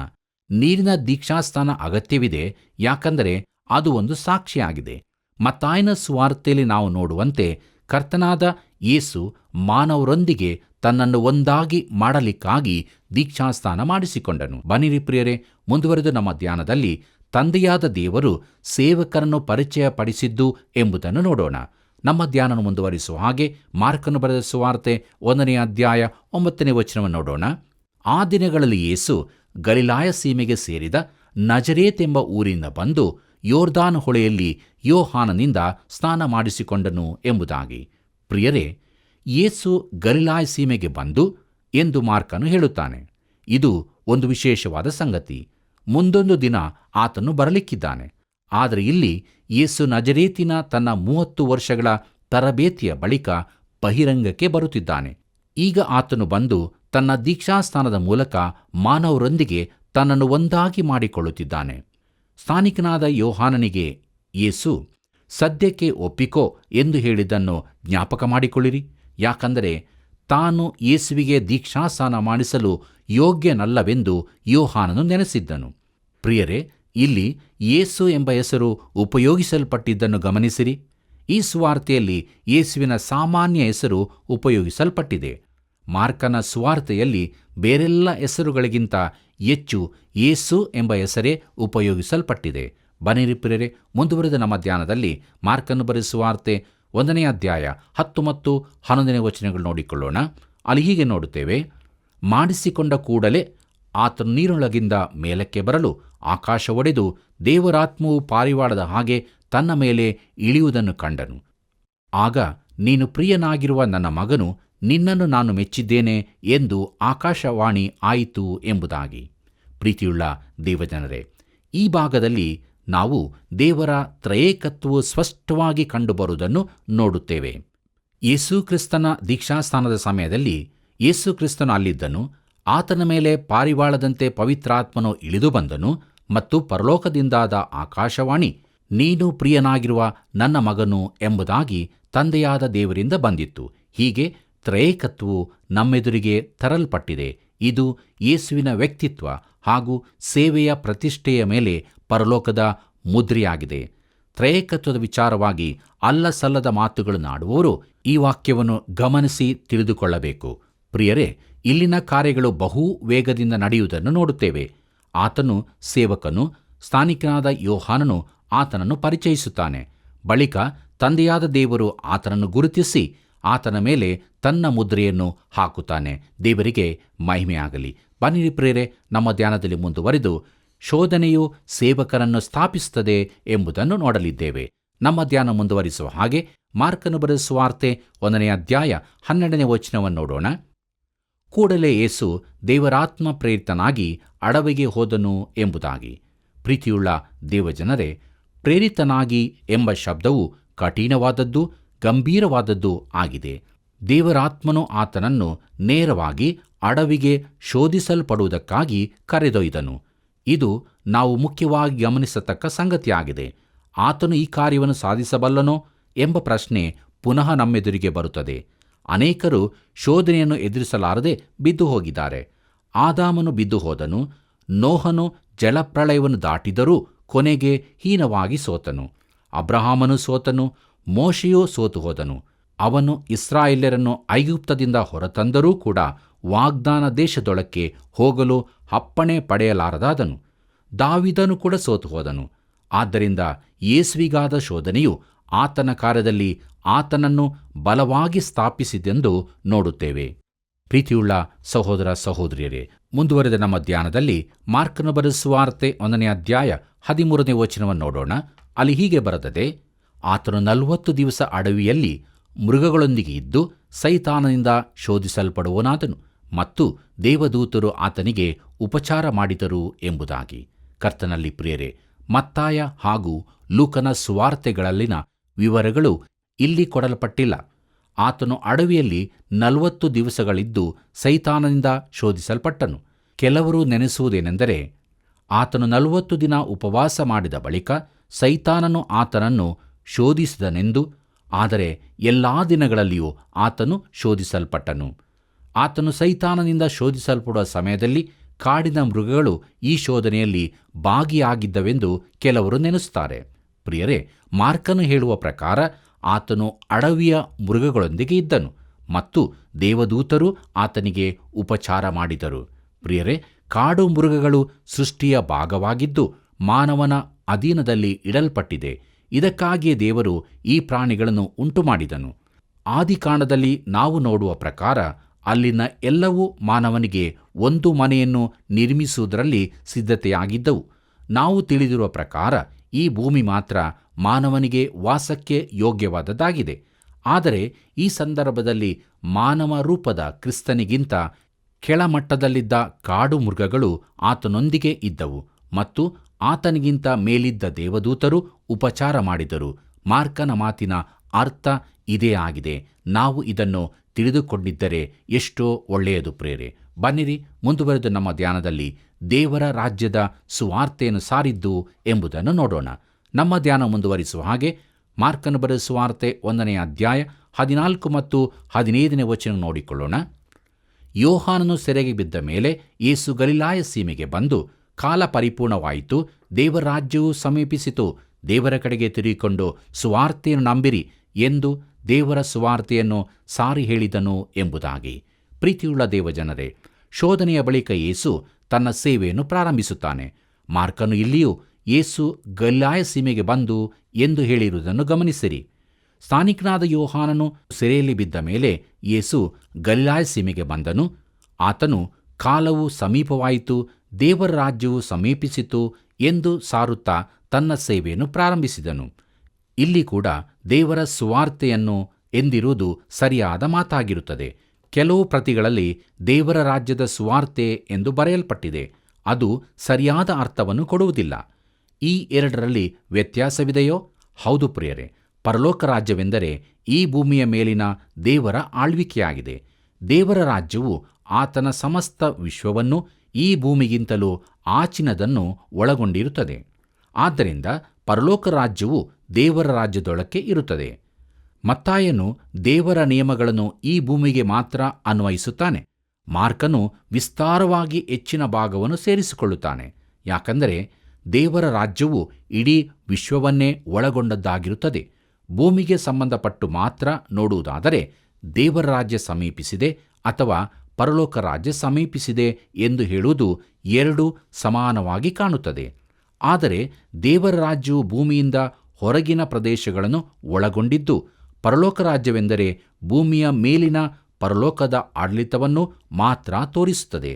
ನೀರಿನ ದೀಕ್ಷಾಸ್ನಾನ ಅಗತ್ಯವಿದೆ, ಯಾಕಂದರೆ ಅದು ಒಂದು ಸಾಕ್ಷಿಯಾಗಿದೆ. ಮತ್ತಾಯನ ಸುವಾರ್ತೆಯಲ್ಲಿ ನಾವು ನೋಡುವಂತೆ ಕರ್ತನಾದ ಯೇಸು ಮಾನವರೊಂದಿಗೆ ತನ್ನನ್ನು ಒಂದಾಗಿ ಮಾಡಲಿಕ್ಕಾಗಿ ದೀಕ್ಷಾಸ್ನಾನ ಮಾಡಿಸಿಕೊಂಡನು. ಬನ್ನಿರಿ ಪ್ರಿಯರೇ, ಮುಂದುವರೆದು ನಮ್ಮ ಧ್ಯಾನದಲ್ಲಿ ತಂದೆಯಾದ ದೇವರು ಸೇವಕರನ್ನು ಪರಿಚಯಪಡಿಸಿದ್ದು ಎಂಬುದನ್ನು ನೋಡೋಣ. ನಮ್ಮ ಧ್ಯಾನವನ್ನು ಮುಂದುವರಿಸುವ ಹಾಗೆ ಮಾರ್ಕನು ಬರೆದ ಸುವಾರ್ತೆ 1ನೇ ಅಧ್ಯಾಯ 9ನೇ ವಚನವನ್ನು ನೋಡೋಣ. ಆ ದಿನಗಳಲ್ಲಿ ಯೇಸು ಗಲಿಲಾಯ ಸೀಮೆಗೆ ಸೇರಿದ ನಜರೇತ್ ಎಂಬ ಊರಿಂದ ಬಂದು ಯೋರ್ದಾನ್ ಹೊಳೆಯಲ್ಲಿ ಯೋಹಾನನಿಂದ ಸ್ನಾನ ಮಾಡಿಸಿಕೊಂಡನು ಎಂಬುದಾಗಿ. ಪ್ರಿಯರೇ, ಯೇಸು ಗಲಿಲಾಯ ಸೀಮೆಗೆ ಬಂದು ಎಂದು ಮಾರ್ಕನು ಹೇಳುತ್ತಾನೆ. ಇದು ಒಂದು ವಿಶೇಷವಾದ ಸಂಗತಿ. ಮುಂದೊಂದು ದಿನ ಆತನು ಬರಲಿಕ್ಕಿದ್ದಾನೆ. ಆದರೆ ಇಲ್ಲಿ ಯೇಸು ನಜರೇತಿನ ತನ್ನ 30 ವರ್ಷಗಳ ತರಬೇತಿಯ ಬಳಿಕ ಬಹಿರಂಗಕ್ಕೆ ಬರುತ್ತಿದ್ದಾನೆ. ಈಗ ಆತನು ಬಂದು ತನ್ನ ದೀಕ್ಷಾಸ್ನಾನದ ಮೂಲಕ ಮಾನವರೊಂದಿಗೆ ತನ್ನನ್ನು ಒಂದಾಗಿ ಮಾಡಿಕೊಳ್ಳುತ್ತಿದ್ದಾನೆ. ಸ್ಥಾನಿಕನಾದ ಯೋಹಾನನಿಗೆ ಯೇಸು ಸದ್ಯಕ್ಕೆ ಒಪ್ಪಿಕೋ ಎಂದು ಹೇಳಿದ್ದನ್ನು ಜ್ಞಾಪಕ ಮಾಡಿಕೊಳ್ಳಿರಿ. ಯಾಕಂದರೆ ತಾನು ಯೇಸುವಿಗೆ ದೀಕ್ಷಾಸ್ನಾನ ಮಾಡಿಸಲು ಯೋಗ್ಯನಲ್ಲವೆಂದು ಯೋಹಾನನು ನೆನೆಸಿದ್ದನು. ಪ್ರಿಯರೇ, ಇಲ್ಲಿ ಯೇಸು ಎಂಬ ಹೆಸರು ಉಪಯೋಗಿಸಲ್ಪಟ್ಟಿದ್ದನ್ನು ಗಮನಿಸಿರಿ. ಈ ಸುವಾರ್ತೆಯಲ್ಲಿ ಯೇಸುವಿನ ಸಾಮಾನ್ಯ ಹೆಸರು ಉಪಯೋಗಿಸಲ್ಪಟ್ಟಿದೆ. ಮಾರ್ಕನ ಸುವಾರ್ತೆಯಲ್ಲಿ ಬೇರೆಲ್ಲ ಹೆಸರುಗಳಿಗಿಂತ ಹೆಚ್ಚು ಯೇಸು ಎಂಬ ಹೆಸರೇ ಉಪಯೋಗಿಸಲ್ಪಟ್ಟಿದೆ. ಬನ್ನಿರಿ ಪ್ರಿಯರೇ, ಮುಂದುವರೆದ ನಮ್ಮ ಧ್ಯಾನದಲ್ಲಿ ಮಾರ್ಕನು ಬರೆದ ಸುವಾರ್ತೆ 1ನೇ ಅಧ್ಯಾಯ 10 ಮತ್ತು 11ನೇ ವಚನಗಳು ನೋಡಿಕೊಳ್ಳೋಣ. ಅಲ್ಲಿ ಹೀಗೆ ನೋಡುತ್ತೇವೆ: ಮಾಡಿಸಿಕೊಂಡ ಕೂಡಲೇ ಆತನು ನೀರೊಳಗಿಂದ ಮೇಲಕ್ಕೆ ಬರಲು ಆಕಾಶ ಒಡೆದು ದೇವರಾತ್ಮವು ಪಾರಿವಾಳದ ಹಾಗೆ ತನ್ನ ಮೇಲೆ ಇಳಿಯುವುದನ್ನು ಕಂಡನು. ಆಗ ನೀನು ಪ್ರಿಯನಾಗಿರುವ ನನ್ನ ಮಗನು, ನಿನ್ನನ್ನು ನಾನು ಮೆಚ್ಚಿದ್ದೇನೆ ಎಂದು ಆಕಾಶವಾಣಿ ಆಯಿತು ಎಂಬುದಾಗಿ. ಪ್ರೀತಿಯುಳ್ಳ ದೇವಜನರೇ, ಈ ಭಾಗದಲ್ಲಿ ನಾವು ದೇವರ ತ್ರಯೇಕತ್ವವು ಸ್ಪಷ್ಟವಾಗಿ ಕಂಡುಬರುವುದನ್ನು ನೋಡುತ್ತೇವೆ. ಯೇಸು ಕ್ರಿಸ್ತನ ದೀಕ್ಷಾಸ್ನಾನದ ಸಮಯದಲ್ಲಿ ಯೇಸು ಕ್ರಿಸ್ತನು ಅಲ್ಲಿದ್ದನು. ಆತನ ಮೇಲೆ ಪಾರಿವಾಳದಂತೆ ಪವಿತ್ರಾತ್ಮನು ಇಳಿದು ಬಂದನು ಮತ್ತು ಪರಲೋಕದಿಂದಾದ ಆಕಾಶವಾಣಿ, ನೀನು ಪ್ರಿಯನಾಗಿರುವ ನನ್ನ ಮಗನು ಎಂಬುದಾಗಿ ತಂದೆಯಾದ ದೇವರಿಂದ ಬಂದಿತ್ತು. ಹೀಗೆ ತ್ರಯೇಕತ್ವವು ನಮ್ಮೆದುರಿಗೆ ತರಲ್ಪಟ್ಟಿದೆ. ಇದು ಯೇಸುವಿನ ವ್ಯಕ್ತಿತ್ವ ಹಾಗೂ ಸೇವೆಯ ಪ್ರತಿಷ್ಠೆಯ ಮೇಲೆ ಪರಲೋಕದ ಮುದ್ರೆಯಾಗಿದೆ. ತ್ರಯೇಕತ್ವದ ವಿಚಾರವಾಗಿ ಅಲ್ಲಸಲ್ಲದ ಮಾತುಗಳನ್ನಾಡುವವರು ಈ ವಾಕ್ಯವನ್ನು ಗಮನಿಸಿ ತಿಳಿದುಕೊಳ್ಳಬೇಕು. ಪ್ರಿಯರೇ, ಇಲ್ಲಿನ ಕಾರ್ಯಗಳು ಬಹು ವೇಗದಿಂದ ನಡೆಯುವುದನ್ನು ನೋಡುತ್ತೇವೆ. ಆತನು ಸೇವಕನು. ಸ್ಥಾನಿಕನಾದ ಯೋಹಾನನು ಆತನನ್ನು ಪರಿಚಯಿಸುತ್ತಾನೆ. ಬಳಿಕ ತಂದೆಯಾದ ದೇವರು ಆತನನ್ನು ಗುರುತಿಸಿ ಆತನ ಮೇಲೆ ತನ್ನ ಮುದ್ರೆಯನ್ನು ಹಾಕುತ್ತಾನೆ. ದೇವರಿಗೆ ಮಹಿಮೆಯಾಗಲಿ. ಬನ್ನಿರಿ ಪ್ರಿಯರೇ, ನಮ್ಮ ಧ್ಯಾನದಲ್ಲಿ ಮುಂದುವರೆದು ಶೋಧನೆಯು ಸೇವಕರನ್ನು ಸ್ಥಾಪಿಸುತ್ತದೆ ಎಂಬುದನ್ನು ನೋಡಲಿದ್ದೇವೆ. ನಮ್ಮ ಧ್ಯಾನ ಮುಂದುವರಿಸುವ ಹಾಗೆ ಮಾರ್ಕನು ಬರೆದ ಸುವಾರ್ತೆ 1ನೇ ಅಧ್ಯಾಯ 12ನೇ ವಚನವನ್ನು ನೋಡೋಣ. ಕೂಡಲೇ ಯೇಸು ದೇವರಾತ್ಮ ಪ್ರೇರಿತನಾಗಿ ಅಡವಿಗೆ ಹೋದನು ಎಂಬುದಾಗಿ. ಪ್ರೀತಿಯುಳ್ಳ ದೇವಜನರೇ, ಪ್ರೇರಿತನಾಗಿ ಎಂಬ ಶಬ್ದವು ಕಠಿಣವಾದದ್ದು, ಗಂಭೀರವಾದದ್ದು ಆಗಿದೆ. ದೇವರಾತ್ಮನು ಆತನನ್ನು ನೇರವಾಗಿ ಅಡವಿಗೆ ಶೋಧಿಸಲ್ಪಡುವುದಕ್ಕಾಗಿ ಕರೆದೊಯ್ದನು. ಇದು ನಾವು ಮುಖ್ಯವಾಗಿ ಗಮನಿಸತಕ್ಕ ಸಂಗತಿಯಾಗಿದೆ. ಆತನು ಈ ಕಾರ್ಯವನ್ನು ಸಾಧಿಸಬಲ್ಲನೋ ಎಂಬ ಪ್ರಶ್ನೆ ಪುನಃ ನಮ್ಮೆದುರಿಗೆ ಬರುತ್ತದೆ. ಅನೇಕರು ಶೋಧನೆಯನ್ನು ಎದುರಿಸಲಾರದೆ ಬಿದ್ದು ಹೋಗಿದ್ದಾರೆ. ಆದಾಮನು ಬಿದ್ದು ಹೋದನು. ನೋಹನು ಜಲಪ್ರಳಯವನ್ನು ದಾಟಿದರೂ ಕೊನೆಗೆ ಹೀನವಾಗಿ ಸೋತನು. ಅಬ್ರಹಾಮನು ಸೋತನು. ಮೋಶೆಯೂ ಸೋತು ಹೋದನು. ಅವನು ಇಸ್ರಾಯೇಲ್ಯರನ್ನು ಐಗುಪ್ತದಿಂದ ಹೊರತಂದರೂ ಕೂಡ ವಾಗ್ದಾನ ದೇಶದೊಳಕ್ಕೆ ಹೋಗಲು ಅಪ್ಪಣೆ ಪಡೆಯಲಾರದಾದನು. ದಾವೀದನು ಕೂಡ ಸೋತು ಹೋದನು. ಆದ್ದರಿಂದ ಯೇಸುವಿಗಾದ ಶೋಧನೆಯು ಆತನ ಕಾರ್ಯದಲ್ಲಿ ಆತನನ್ನು ಬಲವಾಗಿ ಸ್ಥಾಪಿಸಿದೆಂದು ನೋಡುತ್ತೇವೆ. ಪ್ರೀತಿಯುಳ್ಳ ಸಹೋದರ ಸಹೋದರಿಯರೇ, ಮುಂದುವರೆದ ನಮ್ಮ ಧ್ಯಾನದಲ್ಲಿ ಮಾರ್ಕನ ಬರೆದ ಸುವಾರ್ತೆ 1ನೇ ಅಧ್ಯಾಯ 13ನೇ ವಚನವನ್ನು ನೋಡೋಣ. ಅಲ್ಲಿ ಹೀಗೆ ಬರೆದದೆ, ಆತನು 40 ದಿವಸ ಅಡವಿಯಲ್ಲಿ ಮೃಗಗಳೊಂದಿಗೆ ಇದ್ದು ಸೈತಾನನಿಂದ ಶೋಧಿಸಲ್ಪಡುವನಾದನು ಮತ್ತು ದೇವದೂತರು ಆತನಿಗೆ ಉಪಚಾರ ಮಾಡಿದರು ಎಂಬುದಾಗಿ. ಕರ್ತನಲ್ಲಿ ಪ್ರಿಯರೇ, ಮತ್ತಾಯ ಹಾಗೂ ಲೂಕನ ಸುವಾರ್ತೆಗಳಲ್ಲಿನ ವಿವರಗಳು ಇಲ್ಲಿ ಕೊಡಲ್ಪಟ್ಟಿಲ್ಲ. ಆತನು ಅಡವಿಯಲ್ಲಿ 40 ದಿವಸಗಳಿದ್ದು ಸೈತಾನನಿಂದ ಶೋಧಿಸಲ್ಪಟ್ಟನು. ಕೆಲವರು ನೆನೆಸುವುದೇನೆಂದರೆ, ಆತನು 40 ದಿನ ಉಪವಾಸ ಮಾಡಿದ ಬಳಿಕ ಸೈತಾನನು ಆತನನ್ನು ಶೋಧಿಸಿದನೆಂದು. ಆದರೆ ಎಲ್ಲಾ ದಿನಗಳಲ್ಲಿಯೂ ಆತನು ಶೋಧಿಸಲ್ಪಟ್ಟನು. ಆತನು ಸೈತಾನನಿಂದ ಶೋಧಿಸಲ್ಪಡುವ ಸಮಯದಲ್ಲಿ ಕಾಡಿನ ಮೃಗಗಳು ಈ ಶೋಧನೆಯಲ್ಲಿ ಭಾಗಿಯಾಗಿದ್ದವೆಂದು ಕೆಲವರು ನೆನೆಸುತ್ತಾರೆ. ಪ್ರಿಯರೇ, ಮಾರ್ಕನು ಹೇಳುವ ಪ್ರಕಾರ ಆತನು ಅಡವಿಯ ಮೃಗಗಳೊಂದಿಗೆ ಇದ್ದನು ಮತ್ತು ದೇವದೂತರು ಆತನಿಗೆ ಉಪಚಾರ ಮಾಡಿದರು. ಪ್ರಿಯರೇ, ಕಾಡು ಮೃಗಗಳು ಸೃಷ್ಟಿಯ ಭಾಗವಾಗಿದ್ದು ಮಾನವನ ಅಧೀನದಲ್ಲಿ ಇಡಲ್ಪಟ್ಟಿದೆ. ಇದಕ್ಕಾಗಿಯೇ ದೇವರು ಈ ಪ್ರಾಣಿಗಳನ್ನು ಉಂಟುಮಾಡಿದನು. ಆದಿಕಾಂಡದಲ್ಲಿ ನಾವು ನೋಡುವ ಪ್ರಕಾರ ಅಲ್ಲಿನ ಎಲ್ಲವೂ ಮಾನವನಿಗೆ ಒಂದು ಮನೆಯನ್ನು ನಿರ್ಮಿಸುವುದರಲ್ಲಿ ಸಿದ್ಧತೆಯಾಗಿದ್ದವು. ನಾವು ತಿಳಿದಿರುವ ಪ್ರಕಾರ ಈ ಭೂಮಿ ಮಾತ್ರ ಮಾನವನಿಗೆ ವಾಸಕ್ಕೆ ಯೋಗ್ಯವಾದದ್ದಾಗಿದೆ. ಆದರೆ ಈ ಸಂದರ್ಭದಲ್ಲಿ ಮಾನವ ರೂಪದ ಕ್ರಿಸ್ತನಿಗಿಂತ ಕೆಳಮಟ್ಟದಲ್ಲಿದ್ದ ಕಾಡು ಮೃಗಗಳು ಆತನೊಂದಿಗೆ ಇದ್ದವು ಮತ್ತು ಆತನಿಗಿಂತ ಮೇಲಿದ್ದ ದೇವದೂತರು ಉಪಚಾರ ಮಾಡಿದರು. ಮಾರ್ಕನ ಮಾತಿನ ಅರ್ಥ ಇದೇ ಆಗಿದೆ. ನಾವು ಇದನ್ನು ತಿಳಿದುಕೊಂಡಿದ್ದರೆ ಎಷ್ಟೋ ಒಳ್ಳೆಯದು. ಪ್ರೇರೆ, ಬನ್ನಿರಿ ಮುಂದುವರೆದು ನಮ್ಮ ಧ್ಯಾನದಲ್ಲಿ ದೇವರ ರಾಜ್ಯದ ಸುವಾರ್ತೆಯನ್ನು ಸಾರಿದ್ದು ಎಂಬುದನ್ನು ನೋಡೋಣ. ನಮ್ಮ ಧ್ಯಾನ ಮುಂದುವರಿಸುವ ಹಾಗೆ ಮಾರ್ಕನ ಬರೆದ ಸುವಾರ್ತೆ 1ನೇ ಅಧ್ಯಾಯ 14 ಮತ್ತು 15ನೇ ವಚನ ನೋಡಿಕೊಳ್ಳೋಣ. ಯೋಹಾನನು ಸೆರೆಗೆ ಬಿದ್ದ ಮೇಲೆ ಯೇಸು ಗಲಿಲಾಯ ಸೀಮೆಗೆ ಬಂದು, ಕಾಲ ಪರಿಪೂರ್ಣವಾಯಿತು, ದೇವರ ರಾಜ್ಯವು ಸಮೀಪಿಸಿತು, ದೇವರ ಕಡೆಗೆ ತಿರುಗಿಕೊಂಡು ಸುವಾರ್ತೆಯನ್ನು ನಂಬಿರಿ ಎಂದು ದೇವರ ಸುವಾರ್ತೆಯನ್ನು ಸಾರಿ ಹೇಳಿದನು ಎಂಬುದಾಗಿ. ಪ್ರೀತಿಯುಳ್ಳ ದೇವಜನರೇ, ಶೋಧನೆಯ ಬಳಿಕ ಯೇಸು ತನ್ನ ಸೇವೆಯನ್ನು ಪ್ರಾರಂಭಿಸುತ್ತಾನೆ. ಮಾರ್ಕನು ಇಲ್ಲಿಯೂ ಯೇಸು ಗಲಿಲಾಯ ಸೀಮೆಗೆ ಬಂದು ಎಂದು ಹೇಳಿರುವುದನ್ನು ಗಮನಿಸಿರಿ. ಸ್ಥಾನಿಕನಾದ ಯೋಹಾನನು ಸೆರೆಯಲ್ಲಿ ಬಿದ್ದ ಮೇಲೆ ಯೇಸು ಗಲಿಲಾಯ ಸೀಮೆಗೆ ಬಂದನು. ಆತನು ಕಾಲವು ಸಮೀಪವಾಯಿತು, ದೇವರ ರಾಜ್ಯವು ಸಮೀಪಿಸಿತು ಎಂದು ಸಾರುತ್ತಾ ತನ್ನ ಸೇವೆಯನ್ನು ಪ್ರಾರಂಭಿಸಿದನು. ಇಲ್ಲಿ ಕೂಡ ದೇವರ ಸುವಾರ್ತೆಯನ್ನು ಎಂದಿರುವುದು ಸರಿಯಾದ ಮಾತಾಗಿರುತ್ತದೆ. ಕೆಲವು ಪ್ರತಿಗಳಲ್ಲಿ ದೇವರ ರಾಜ್ಯದ ಸುವಾರ್ತೆ ಎಂದು ಬರೆಯಲ್ಪಟ್ಟಿದೆ. ಅದು ಸರಿಯಾದ ಅರ್ಥವನ್ನು ಕೊಡುವುದಿಲ್ಲ. ಈ ಎರಡರಲ್ಲಿ ವ್ಯತ್ಯಾಸವಿದೆಯೋ? ಹೌದು ಪ್ರಿಯರೇ. ಪರಲೋಕ ರಾಜ್ಯವೆಂದರೆ ಈ ಭೂಮಿಯ ಮೇಲಿನ ದೇವರ ಆಳ್ವಿಕೆಯಾಗಿದೆ. ದೇವರ ರಾಜ್ಯವು ಆತನ ಸಮಸ್ತ ವಿಶ್ವವನ್ನು ಈ ಭೂಮಿಗಿಂತಲೂ ಆಚಿನದನ್ನು ಒಳಗೊಂಡಿರುತ್ತದೆ. ಆದ್ದರಿಂದ ಪರಲೋಕ ರಾಜ್ಯವು ದೇವರ ರಾಜ್ಯದೊಳಕ್ಕೆ ಇರುತ್ತದೆ. ಮತ್ತಾಯನು ದೇವರ ನಿಯಮಗಳನ್ನು ಈ ಭೂಮಿಗೆ ಮಾತ್ರ ಅನ್ವಯಿಸುತ್ತಾನೆ. ಮಾರ್ಕನು ವಿಸ್ತಾರವಾಗಿ ಹೆಚ್ಚಿನ ಭಾಗವನ್ನು ಸೇರಿಸಿಕೊಳ್ಳುತ್ತಾನೆ. ಯಾಕಂದರೆ ದೇವರ ರಾಜ್ಯವು ಇಡೀ ವಿಶ್ವವನ್ನೇ ಒಳಗೊಂಡದ್ದಾಗಿರುತ್ತದೆ. ಭೂಮಿಗೆ ಸಂಬಂಧಪಟ್ಟು ಮಾತ್ರ ನೋಡುವುದಾದರೆ ದೇವರ ರಾಜ್ಯ ಸಮೀಪಿಸಿದೆ ಅಥವಾ ಪರಲೋಕ ರಾಜ್ಯ ಸಮೀಪಿಸಿದೆ ಎಂದು ಹೇಳುವುದು ಎರಡೂ ಸಮಾನವಾಗಿ ಕಾಣುತ್ತದೆ. ಆದರೆ ದೇವರ ರಾಜ್ಯವು ಭೂಮಿಯಿಂದ ಹೊರಗಿನ ಪ್ರದೇಶಗಳನ್ನು ಒಳಗೊಂಡಿದ್ದು, ಪರಲೋಕ ರಾಜ್ಯವೆಂದರೆ ಭೂಮಿಯ ಮೇಲಿನ ಪರಲೋಕದ ಆಡಳಿತವನ್ನು ಮಾತ್ರ ತೋರಿಸುತ್ತದೆ.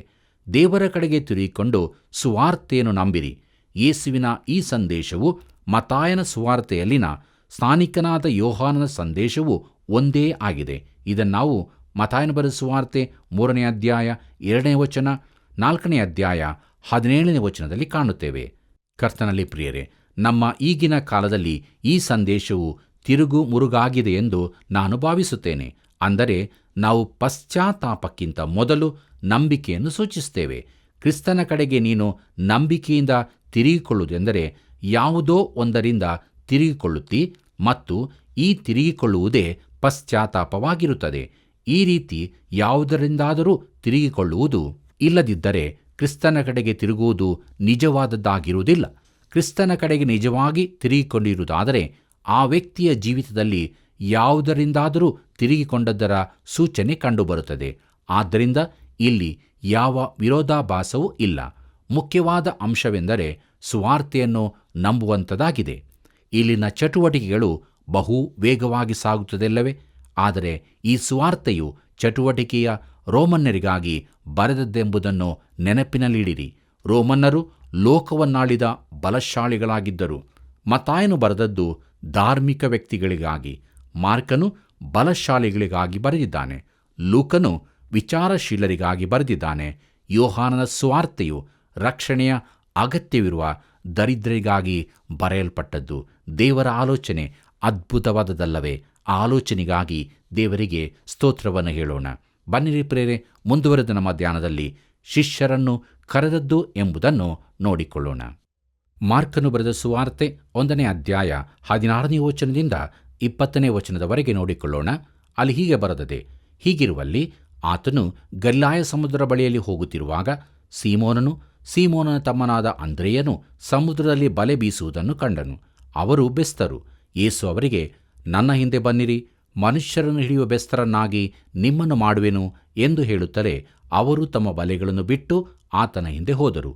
ದೇವರ ಕಡೆಗೆ ತಿರುಗಿಕೊಂಡು ಸುವಾರ್ತೆಯನ್ನು ನಂಬಿರಿ. ಯೇಸುವಿನ ಈ ಸಂದೇಶವು ಮತ್ತಾಯನ ಸುವಾರ್ತೆಯಲ್ಲಿನ ಸ್ನಾನಿಕನಾದ ಯೋಹಾನನ ಸಂದೇಶವು ಒಂದೇ ಆಗಿದೆ. ಇದನ್ನಾವು ಮತ್ತಾಯನ ಬರೆದ ಸುವಾರ್ತೆ 3ನೇ ಅಧ್ಯಾಯ 2ನೇ ವಚನ, 4ನೇ ಅಧ್ಯಾಯ 17ನೇ ವಚನದಲ್ಲಿ ಕಾಣುತ್ತೇವೆ. ಕರ್ತನಲ್ಲಿ ಪ್ರಿಯರೇ, ನಮ್ಮ ಈಗಿನ ಕಾಲದಲ್ಲಿ ಈ ಸಂದೇಶವು ತಿರುಗು ಮುರುಗಾಗಿದೆ ಎಂದು ನಾನು ಭಾವಿಸುತ್ತೇನೆ. ಅಂದರೆ ನಾವು ಪಶ್ಚಾತ್ತಾಪಕ್ಕಿಂತ ಮೊದಲು ನಂಬಿಕೆಯನ್ನು ಸೂಚಿಸುತ್ತೇವೆ. ಕ್ರಿಸ್ತನ ಕಡೆಗೆ ನೀನು ನಂಬಿಕೆಯಿಂದ ತಿರುಗಿಕೊಳ್ಳುವುದೆಂದರೆ ಯಾವುದೋ ಒಂದರಿಂದ ತಿರುಗಿಕೊಳ್ಳುತ್ತಿ ಮತ್ತು ಈ ತಿರುಗಿಕೊಳ್ಳುವುದೇ ಪಶ್ಚಾತ್ತಾಪವಾಗಿರುತ್ತದೆ. ಈ ರೀತಿ ಯಾವುದರಿಂದಾದರೂ ತಿರುಗಿಕೊಳ್ಳುವುದು ಇಲ್ಲದಿದ್ದರೆ ಕ್ರಿಸ್ತನ ಕಡೆಗೆ ತಿರುಗುವುದು ನಿಜವಾದದ್ದಾಗಿರುವುದಿಲ್ಲ. ಕ್ರಿಸ್ತನ ಕಡೆಗೆ ನಿಜವಾಗಿ ತಿರುಗಿಕೊಂಡಿರುವುದಾದರೆ ಆ ವ್ಯಕ್ತಿಯ ಜೀವಿತದಲ್ಲಿ ಯಾವುದರಿಂದಾದರೂ ತಿರುಗಿಕೊಂಡದ್ದರ ಸೂಚನೆ ಕಂಡುಬರುತ್ತದೆ. ಆದ್ದರಿಂದ ಇಲ್ಲಿ ಯಾವ ವಿರೋಧಾಭಾಸವೂ ಇಲ್ಲ. ಮುಖ್ಯವಾದ ಅಂಶವೆಂದರೆ ಸುವಾರ್ತೆಯನ್ನು ನಂಬುವಂಥದ್ದಾಗಿದೆ. ಇಲ್ಲಿನ ಚಟುವಟಿಕೆಗಳು ಬಹು ವೇಗವಾಗಿ ಸಾಗುತ್ತದೆಲ್ಲವೇ? ಆದರೆ ಈ ಸುವಾರ್ತೆಯು ಚಟುವಟಿಕೆಯ ರೋಮನ್ನರಿಗಾಗಿ ಬರೆದದ್ದೆಂಬುದನ್ನು ನೆನಪಿನಲ್ಲಿಡಿರಿ. ರೋಮನ್ನರು ಲೋಕವನ್ನಾಳಿದ ಬಲಶಾಲಿಗಳಾಗಿದ್ದರು. ಮತ್ತಾಯನು ಬರೆದದ್ದು ಧಾರ್ಮಿಕ ವ್ಯಕ್ತಿಗಳಿಗಾಗಿ, ಮಾರ್ಕನು ಬಲಶಾಲಿಗಳಿಗಾಗಿ ಬರೆದಿದ್ದಾನೆ, ಲೂಕನು ವಿಚಾರಶೀಲರಿಗಾಗಿ ಬರೆದಿದ್ದಾನೆ. ಯೋಹಾನನ ಸುವಾರ್ತೆಯು ರಕ್ಷಣೆಯ ಅಗತ್ಯವಿರುವ ದರಿದ್ರರಿಗಾಗಿ ಬರೆಯಲ್ಪಟ್ಟದ್ದು. ದೇವರ ಆಲೋಚನೆ ಅದ್ಭುತವಾದದ್ದಲ್ಲವೇ? ಆ ಆಲೋಚನೆಗಾಗಿ ದೇವರಿಗೆ ಸ್ತೋತ್ರವನ್ನು ಹೇಳೋಣ. ಬನ್ನಿರಿ ಪ್ರೇರೆ, ಮುಂದುವರೆದ ನಮ್ಮ ಧ್ಯಾನದಲ್ಲಿ ಶಿಷ್ಯರನ್ನು ಕರೆದದ್ದು ಎಂಬುದನ್ನು ನೋಡಿಕೊಳ್ಳೋಣ. ಮಾರ್ಕನು ಬರೆದ ಸುವಾರ್ತೆ 1ನೇ ಅಧ್ಯಾಯ 16ನೇ ವಚನದಿಂದ 20ನೇ ವಚನದವರೆಗೆ ನೋಡಿಕೊಳ್ಳೋಣ. ಅಲ್ಲಿ ಹೀಗೆ ಬರೆದದೆ: ಹೀಗಿರುವಲ್ಲಿ ಆತನು ಗಲಿಲಾಯ ಸಮುದ್ರ ಬಳಿಯಲ್ಲಿ ಹೋಗುತ್ತಿರುವಾಗ ಸೀಮೋನನು, ಸೀಮೋನನ ತಮ್ಮನಾದ ಅಂದ್ರೆಯನು ಸಮುದ್ರದಲ್ಲಿ ಬಲೆ ಬೀಸುವುದನ್ನು ಕಂಡನು. ಅವರು ಬೆಸ್ತರು. ಯೇಸು ಅವರಿಗೆ, ನನ್ನ ಹಿಂದೆ ಬನ್ನಿರಿ, ಮನುಷ್ಯರನ್ನು ಹಿಡಿಯುವ ಬೆಸ್ತರನ್ನಾಗಿ ನಿಮ್ಮನ್ನು ಮಾಡುವೆನು ಎಂದು ಹೇಳುತ್ತಲೇ ಅವರು ತಮ್ಮ ಬಲೆಗಳನ್ನು ಬಿಟ್ಟು ಆತನ ಹಿಂದೆ ಹೋದರು.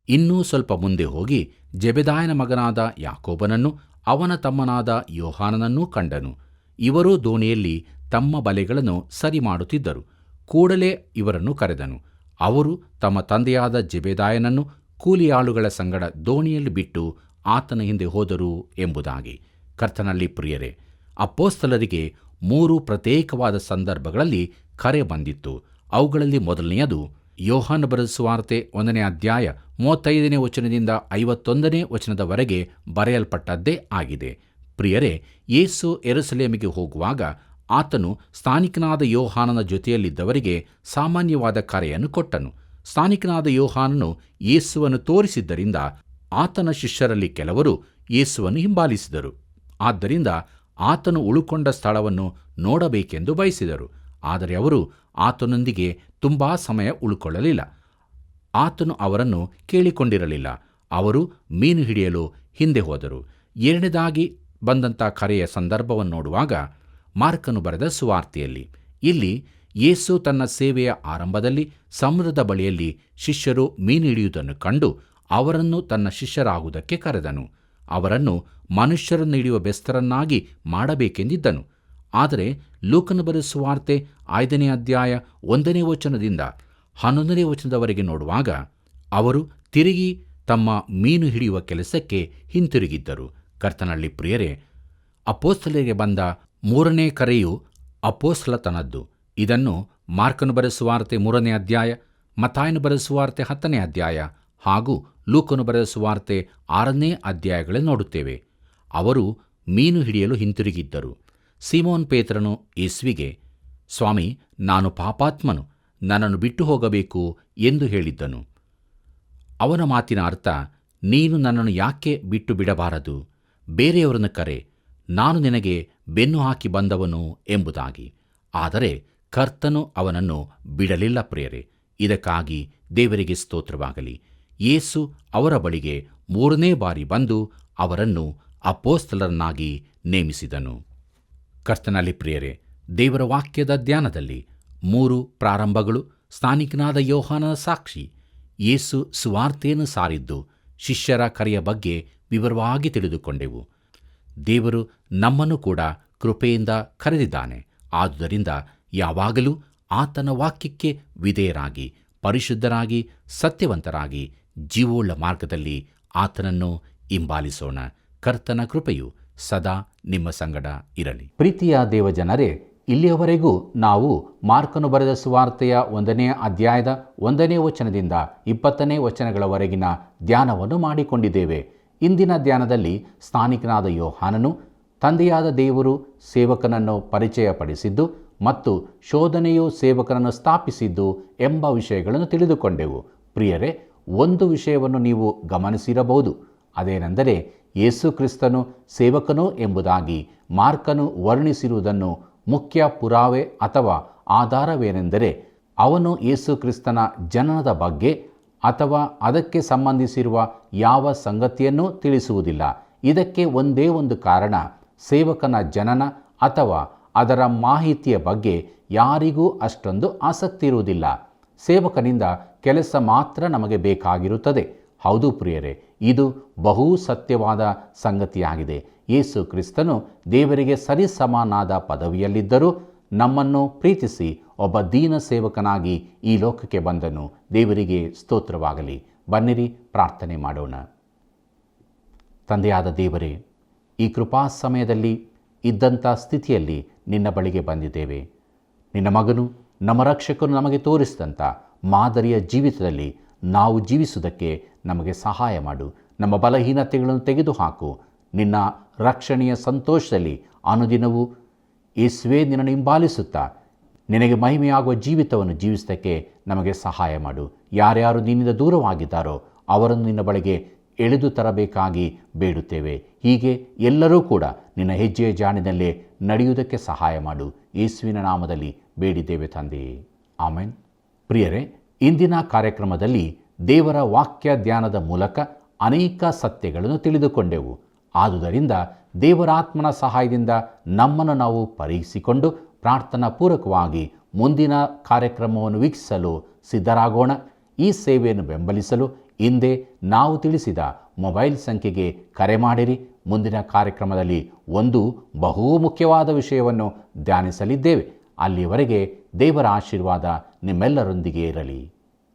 ಇನ್ನೂ ಸ್ವಲ್ಪ ಮುಂದೆ ಹೋಗಿ ಜೆಬೆದಾಯನ ಮಗನಾದ ಯಾಕೋಬನನ್ನು ಅವನ ತಮ್ಮನಾದ ಯೋಹಾನನನ್ನೂ ಕಂಡನು. ಇವರೂ ದೋಣಿಯಲ್ಲಿ ತಮ್ಮ ಬಲೆಗಳನ್ನು ಸರಿ ಮಾಡುತ್ತಿದ್ದರು. ಕೂಡಲೇ ಇವರನ್ನು ಕರೆದನು. ಅವರು ತಮ್ಮ ತಂದೆಯಾದ ಜೆಬೆದಾಯನನ್ನು ಕೂಲಿಯಾಳುಗಳ ಸಂಗಡ ದೋಣಿಯಲ್ಲಿ ಬಿಟ್ಟು ಆತನ ಹಿಂದೆ ಹೋದರು ಎಂಬುದಾಗಿ. ಕರ್ತನಲ್ಲಿ ಪ್ರಿಯರೇ, ಅಪೊಸ್ತಲರಿಗೆ 3 ಪ್ರತ್ಯೇಕವಾದ ಸಂದರ್ಭಗಳಲ್ಲಿ ಕರೆ ಬಂದಿತ್ತು. ಅವುಗಳಲ್ಲಿ ಮೊದಲನೆಯದು ಯೋಹಾನ ಬರೆದ ಸುವಾರ್ತೆ 1ನೇ ಅಧ್ಯಾಯ 35ನೇ ವಚನದಿಂದ 51ನೇ ವಚನದವರೆಗೆ ಬರೆಯಲ್ಪಟ್ಟದ್ದೇ ಆಗಿದೆ. ಪ್ರಿಯರೇ, ಯೇಸು ಯೆರೂಸಲೇಮಿಗೆ ಹೋಗುವಾಗ ಆತನು ಸ್ಥಾನಿಕನಾದ ಯೋಹಾನನ ಜೊತೆಯಲ್ಲಿದ್ದವರಿಗೆ ಸಾಮಾನ್ಯವಾದ ಕರೆಯನ್ನು ಕೊಟ್ಟನು. ಸ್ಥಾನಿಕನಾದ ಯೋಹಾನನು ಯೇಸುವನ್ನು ತೋರಿಸಿದ್ದರಿಂದ ಆತನ ಶಿಷ್ಯರಲ್ಲಿ ಕೆಲವರು ಯೇಸುವನ್ನು ಹಿಂಬಾಲಿಸಿದರು. ಆದ್ದರಿಂದ ಆತನು ಉಳುಕೊಂಡ ಸ್ಥಳವನ್ನು ನೋಡಬೇಕೆಂದು ಬಯಸಿದರು. ಆದರೆ ಅವರು ಆತನೊಂದಿಗೆ ತುಂಬಾ ಸಮಯ ಉಳುಕೊಳ್ಳಲಿಲ್ಲ. ಆತನು ಅವರನ್ನು ಕೇಳಿಕೊಂಡಿರಲಿಲ್ಲ. ಅವರು ಮೀನು ಹಿಡಿಯಲು ಹಿಂದೆ ಹೋದರು. ಎರಡನೇದಾಗಿ ಬಂದಂಥ ಕರೆಯ ಸಂದರ್ಭವನ್ನು ನೋಡುವಾಗ ಮಾರ್ಕನು ಬರೆದ ಸುವಾರ್ತೆಯಲ್ಲಿ ಇಲ್ಲಿ ಯೇಸು ತನ್ನ ಸೇವೆಯ ಆರಂಭದಲ್ಲಿ ಸಮುದ್ರದ ಬಳಿಯಲ್ಲಿ ಶಿಷ್ಯರು ಮೀನು ಹಿಡಿಯುವುದನ್ನು ಕಂಡು ಅವರನ್ನು ತನ್ನ ಶಿಷ್ಯರಾಗುವುದಕ್ಕೆ ಕರೆದನು. ಅವರನ್ನು ಮನುಷ್ಯರನ್ನು ಹಿಡಿಯುವ ಬೆಸ್ತರನ್ನಾಗಿ ಮಾಡಬೇಕೆಂದಿದ್ದನು. ಆದರೆ ಲೂಕನು ಬರೆದ ಸುವಾರ್ತೆ 5ನೇ ಅಧ್ಯಾಯ 1ನೇ ವಚನದಿಂದ 11ನೇ ವಚನದವರೆಗೆ ನೋಡುವಾಗ ಅವರು ತಿರುಗಿ ತಮ್ಮ ಮೀನು ಹಿಡಿಯುವ ಕೆಲಸಕ್ಕೆ ಹಿಂತಿರುಗಿದ್ದರು. ಕರ್ತನಲ್ಲಿ ಪ್ರಿಯರೇ, ಅಪೊಸ್ತಲರಿಗೆ ಬಂದ 3ನೇ ಕರೆಯು ಅಪೊಸ್ತಲತನದ್ದು. ಇದನ್ನು ಮಾರ್ಕನು ಬರೆದ ಸುವಾರ್ತೆ 3ನೇ ಅಧ್ಯಾಯ, ಮತ್ತಾಯನು ಬರೆದ ಸುವಾರ್ತೆ 10ನೇ ಅಧ್ಯಾಯ ಹಾಗೂ ಲೂಕನು ಬರೆದ ಸುವಾರ್ತೆ 6ನೇ ಅಧ್ಯಾಯಗಳಲ್ಲಿ ನೋಡುತ್ತೇವೆ. ಅವರು ಮೀನು ಹಿಡಿಯಲು ಹಿಂತಿರುಗಿದ್ದರು. ಸೀಮೋನ್ ಪೇತ್ರನು ಯೇಸುವಿಗೆ, ಸ್ವಾಮಿ, ನಾನು ಪಾಪಾತ್ಮನು, ನನ್ನನ್ನು ಬಿಟ್ಟು ಹೋಗಬೇಕು ಎಂದು ಹೇಳಿದ್ದನು. ಅವನ ಮಾತಿನ ಅರ್ಥ, ನೀನು ನನ್ನನ್ನು ಯಾಕೆ ಬಿಟ್ಟು ಬಿಡಬಾರದು? ಬೇರೆಯವರನ್ನು ಕರೆ, ನಾನು ನಿನಗೆ ಬೆನ್ನು ಹಾಕಿ ಬಂದವನು ಎಂಬುದಾಗಿ. ಆದರೆ ಕರ್ತನು ಅವನನ್ನು ಬಿಡಲಿಲ್ಲ. ಪ್ರಿಯರೇ, ಇದಕ್ಕಾಗಿ ದೇವರಿಗೆ ಸ್ತೋತ್ರವಾಗಲಿ. ಯೇಸು ಅವರ ಬಳಿಗೆ 3ನೇ ಬಾರಿ ಬಂದು ಅವರನ್ನು ಅಪೊಸ್ತಲರನ್ನಾಗಿ ನೇಮಿಸಿದನು. ಕರ್ತನಲ್ಲಿ ಪ್ರಿಯರೇ, ದೇವರ ವಾಕ್ಯದ ಧ್ಯಾನದಲ್ಲಿ 3 ಪ್ರಾರಂಭಗಳು, ಸ್ಥಾನಿಕನಾದ ಯೋಹಾನನ ಸಾಕ್ಷಿ, ಯೇಸು ಸುವಾರ್ತೆಯನ್ನು ಸಾರಿದ್ದು, ಶಿಷ್ಯರ ಕರೆಯ ಬಗ್ಗೆ ವಿವರವಾಗಿ ತಿಳಿದುಕೊಂಡೆವು. ದೇವರು ನಮ್ಮನ್ನು ಕೂಡ ಕೃಪೆಯಿಂದ ಕರೆದಿದ್ದಾನೆ. ಆದುದರಿಂದ ಯಾವಾಗಲೂ ಆತನ ವಾಕ್ಯಕ್ಕೆ ವಿಧೇಯರಾಗಿ, ಪರಿಶುದ್ಧರಾಗಿ, ಸತ್ಯವಂತರಾಗಿ, ಜೀವವುಳ್ಳ ಮಾರ್ಗದಲ್ಲಿ ಆತನನ್ನು ಹಿಂಬಾಲಿಸೋಣ. ಕರ್ತನ ಕೃಪೆಯು ಸದಾ ನಿಮ್ಮ ಸಂಗಡ ಇರಲಿ. ಪ್ರೀತಿಯ ದೇವಜನರೇ, ಇಲ್ಲಿಯವರೆಗೂ ನಾವು ಮಾರ್ಕನು ಬರೆದ ಸುವಾರ್ತೆಯ 1ನೇ ಅಧ್ಯಾಯದ 1ನೇ ವಚನದಿಂದ 20ನೇ ವಚನಗಳವರೆಗಿನ ಧ್ಯಾನವನ್ನು ಮಾಡಿಕೊಂಡಿದ್ದೇವೆ. ಇಂದಿನ ಧ್ಯಾನದಲ್ಲಿ ಸ್ಥಾನಿಕನಾದ ಯೋಹಾನನು ತಂದೆಯಾದ ದೇವರು ಸೇವಕನನ್ನು ಪರಿಚಯಪಡಿಸಿದ್ದು ಮತ್ತು ಶೋಧನೆಯು ಸೇವಕನನ್ನು ಸ್ಥಾಪಿಸಿದ್ದು ಎಂಬ ವಿಷಯಗಳನ್ನು ತಿಳಿದುಕೊಂಡೆವು. ಪ್ರಿಯರೇ, ಒಂದು ವಿಷಯವನ್ನು ನೀವು ಗಮನಿಸಿರಬಹುದು. ಅದೇನೆಂದರೆ ಯೇಸು ಕ್ರಿಸ್ತನು ಸೇವಕನು ಎಂಬುದಾಗಿ ಮಾರ್ಕನು ವರ್ಣಿಸಿರುವುದನ್ನು ಮುಖ್ಯ ಪುರಾವೆ ಅಥವಾ ಆಧಾರವೇನೆಂದರೆ ಅವನು ಯೇಸು ಕ್ರಿಸ್ತನ ಜನನದ ಬಗ್ಗೆ ಅಥವಾ ಅದಕ್ಕೆ ಸಂಬಂಧಿಸಿರುವ ಯಾವ ಸಂಗತಿಯನ್ನೂ ತಿಳಿಸುವುದಿಲ್ಲ. ಇದಕ್ಕೆ ಒಂದೇ ಒಂದು ಕಾರಣ, ಸೇವಕನ ಜನನ ಅಥವಾ ಅದರ ಮಾಹಿತಿಯ ಬಗ್ಗೆ ಯಾರಿಗೂ ಅಷ್ಟೊಂದು ಆಸಕ್ತಿ ಇರುವುದಿಲ್ಲ. ಸೇವಕನಿಂದ ಕೆಲಸ ಮಾತ್ರ ನಮಗೆ ಬೇಕಾಗಿರುತ್ತದೆ. ಹೌದು ಪ್ರಿಯರೇ, ಇದು ಬಹು ಸತ್ಯವಾದ ಸಂಗತಿಯಾಗಿದೆ. ಯೇಸು ಕ್ರಿಸ್ತನು ದೇವರಿಗೆ ಸರಿಸಮಾನಾದ ಪದವಿಯಲ್ಲಿದ್ದರೂ ನಮ್ಮನ್ನು ಪ್ರೀತಿಸಿ ಒಬ್ಬ ದೀನ ಸೇವಕನಾಗಿ ಈ ಲೋಕಕ್ಕೆ ಬಂದನು. ದೇವರಿಗೆ ಸ್ತೋತ್ರವಾಗಲಿ. ಬನ್ನಿರಿ ಪ್ರಾರ್ಥನೆ ಮಾಡೋಣ. ತಂದೆಯಾದ ದೇವರೇ, ಈ ಕೃಪಾ ಸಮಯದಲ್ಲಿ ಇದ್ದಂಥ ಸ್ಥಿತಿಯಲ್ಲಿ ನಿನ್ನ ಬಳಿಗೆ ಬಂದಿದ್ದೇವೆ. ನಿನ್ನ ಮಗನು ನಮ್ಮ ರಕ್ಷಕನು ನಮಗೆ ತೋರಿಸಿದಂಥ ಮಾದರಿಯ ಜೀವಿತದಲ್ಲಿ ನಾವು ಜೀವಿಸುವುದಕ್ಕೆ ನಮಗೆ ಸಹಾಯ ಮಾಡು. ನಮ್ಮ ಬಲಹೀನತೆಗಳನ್ನು ತೆಗೆದುಹಾಕು. ನಿನ್ನ ರಕ್ಷಣೆಯ ಸಂತೋಷದಲ್ಲಿ ಅನುದಿನವೂ ಯೇಸುವೇ ನಿನ್ನನ್ನು ಹಿಂಬಾಲಿಸುತ್ತಾ ನಿನಗೆ ಮಹಿಮೆಯಾಗುವ ಜೀವಿತವನ್ನು ಜೀವಿಸೋದಕ್ಕೆ ನಮಗೆ ಸಹಾಯ ಮಾಡು. ಯಾರ್ಯಾರು ನಿನ್ನಿಂದ ದೂರವಾಗಿದ್ದಾರೋ ಅವರನ್ನು ನಿನ್ನ ಬಳಿಗೆ ಎಳೆದು ತರಬೇಕಾಗಿ ಬೇಡುತ್ತೇವೆ. ಹೀಗೆ ಎಲ್ಲರೂ ಕೂಡ ನಿನ್ನ ಹೆಜ್ಜೆಯ ಜಾಡಿನಲ್ಲೇ ನಡೆಯುವುದಕ್ಕೆ ಸಹಾಯ ಮಾಡು. ಯೇಸುವಿನ ನಾಮದಲ್ಲಿ ಬೇಡಿದ್ದೇವೆ ತಂದೆಯೇ, ಆಮೆನ್. ಪ್ರಿಯರೇ, ಇಂದಿನ ಕಾರ್ಯಕ್ರಮದಲ್ಲಿ ದೇವರ ವಾಕ್ಯ ಧ್ಯಾನದ ಮೂಲಕ ಅನೇಕ ಸತ್ಯಗಳನ್ನು ತಿಳಿದುಕೊಂಡೆವು. ಆದುದರಿಂದ ದೇವರಾತ್ಮನ ಸಹಾಯದಿಂದ ನಮ್ಮನ್ನು ನಾವು ಪರೀಕ್ಷಿಸಿಕೊಂಡು ಪ್ರಾರ್ಥನಾ ಪೂರ್ವಕವಾಗಿ ಮುಂದಿನ ಕಾರ್ಯಕ್ರಮವನ್ನು ವೀಕ್ಷಿಸಲು ಸಿದ್ಧರಾಗೋಣ. ಈ ಸೇವೆಯನ್ನು ಬೆಂಬಲಿಸಲು ಹಿಂದೆ ನಾವು ತಿಳಿಸಿದ ಮೊಬೈಲ್ ಸಂಖ್ಯೆಗೆ ಕರೆ ಮಾಡಿರಿ. ಮುಂದಿನ ಕಾರ್ಯಕ್ರಮದಲ್ಲಿ ಒಂದು ಬಹು ಮುಖ್ಯವಾದ ವಿಷಯವನ್ನು ಧ್ಯಾನಿಸಲಿದ್ದೇವೆ. ಅಲ್ಲಿಯವರೆಗೆ ದೇವರ ಆಶೀರ್ವಾದ ನಿಮ್ಮೆಲ್ಲರೊಂದಿಗೆ ಇರಲಿ.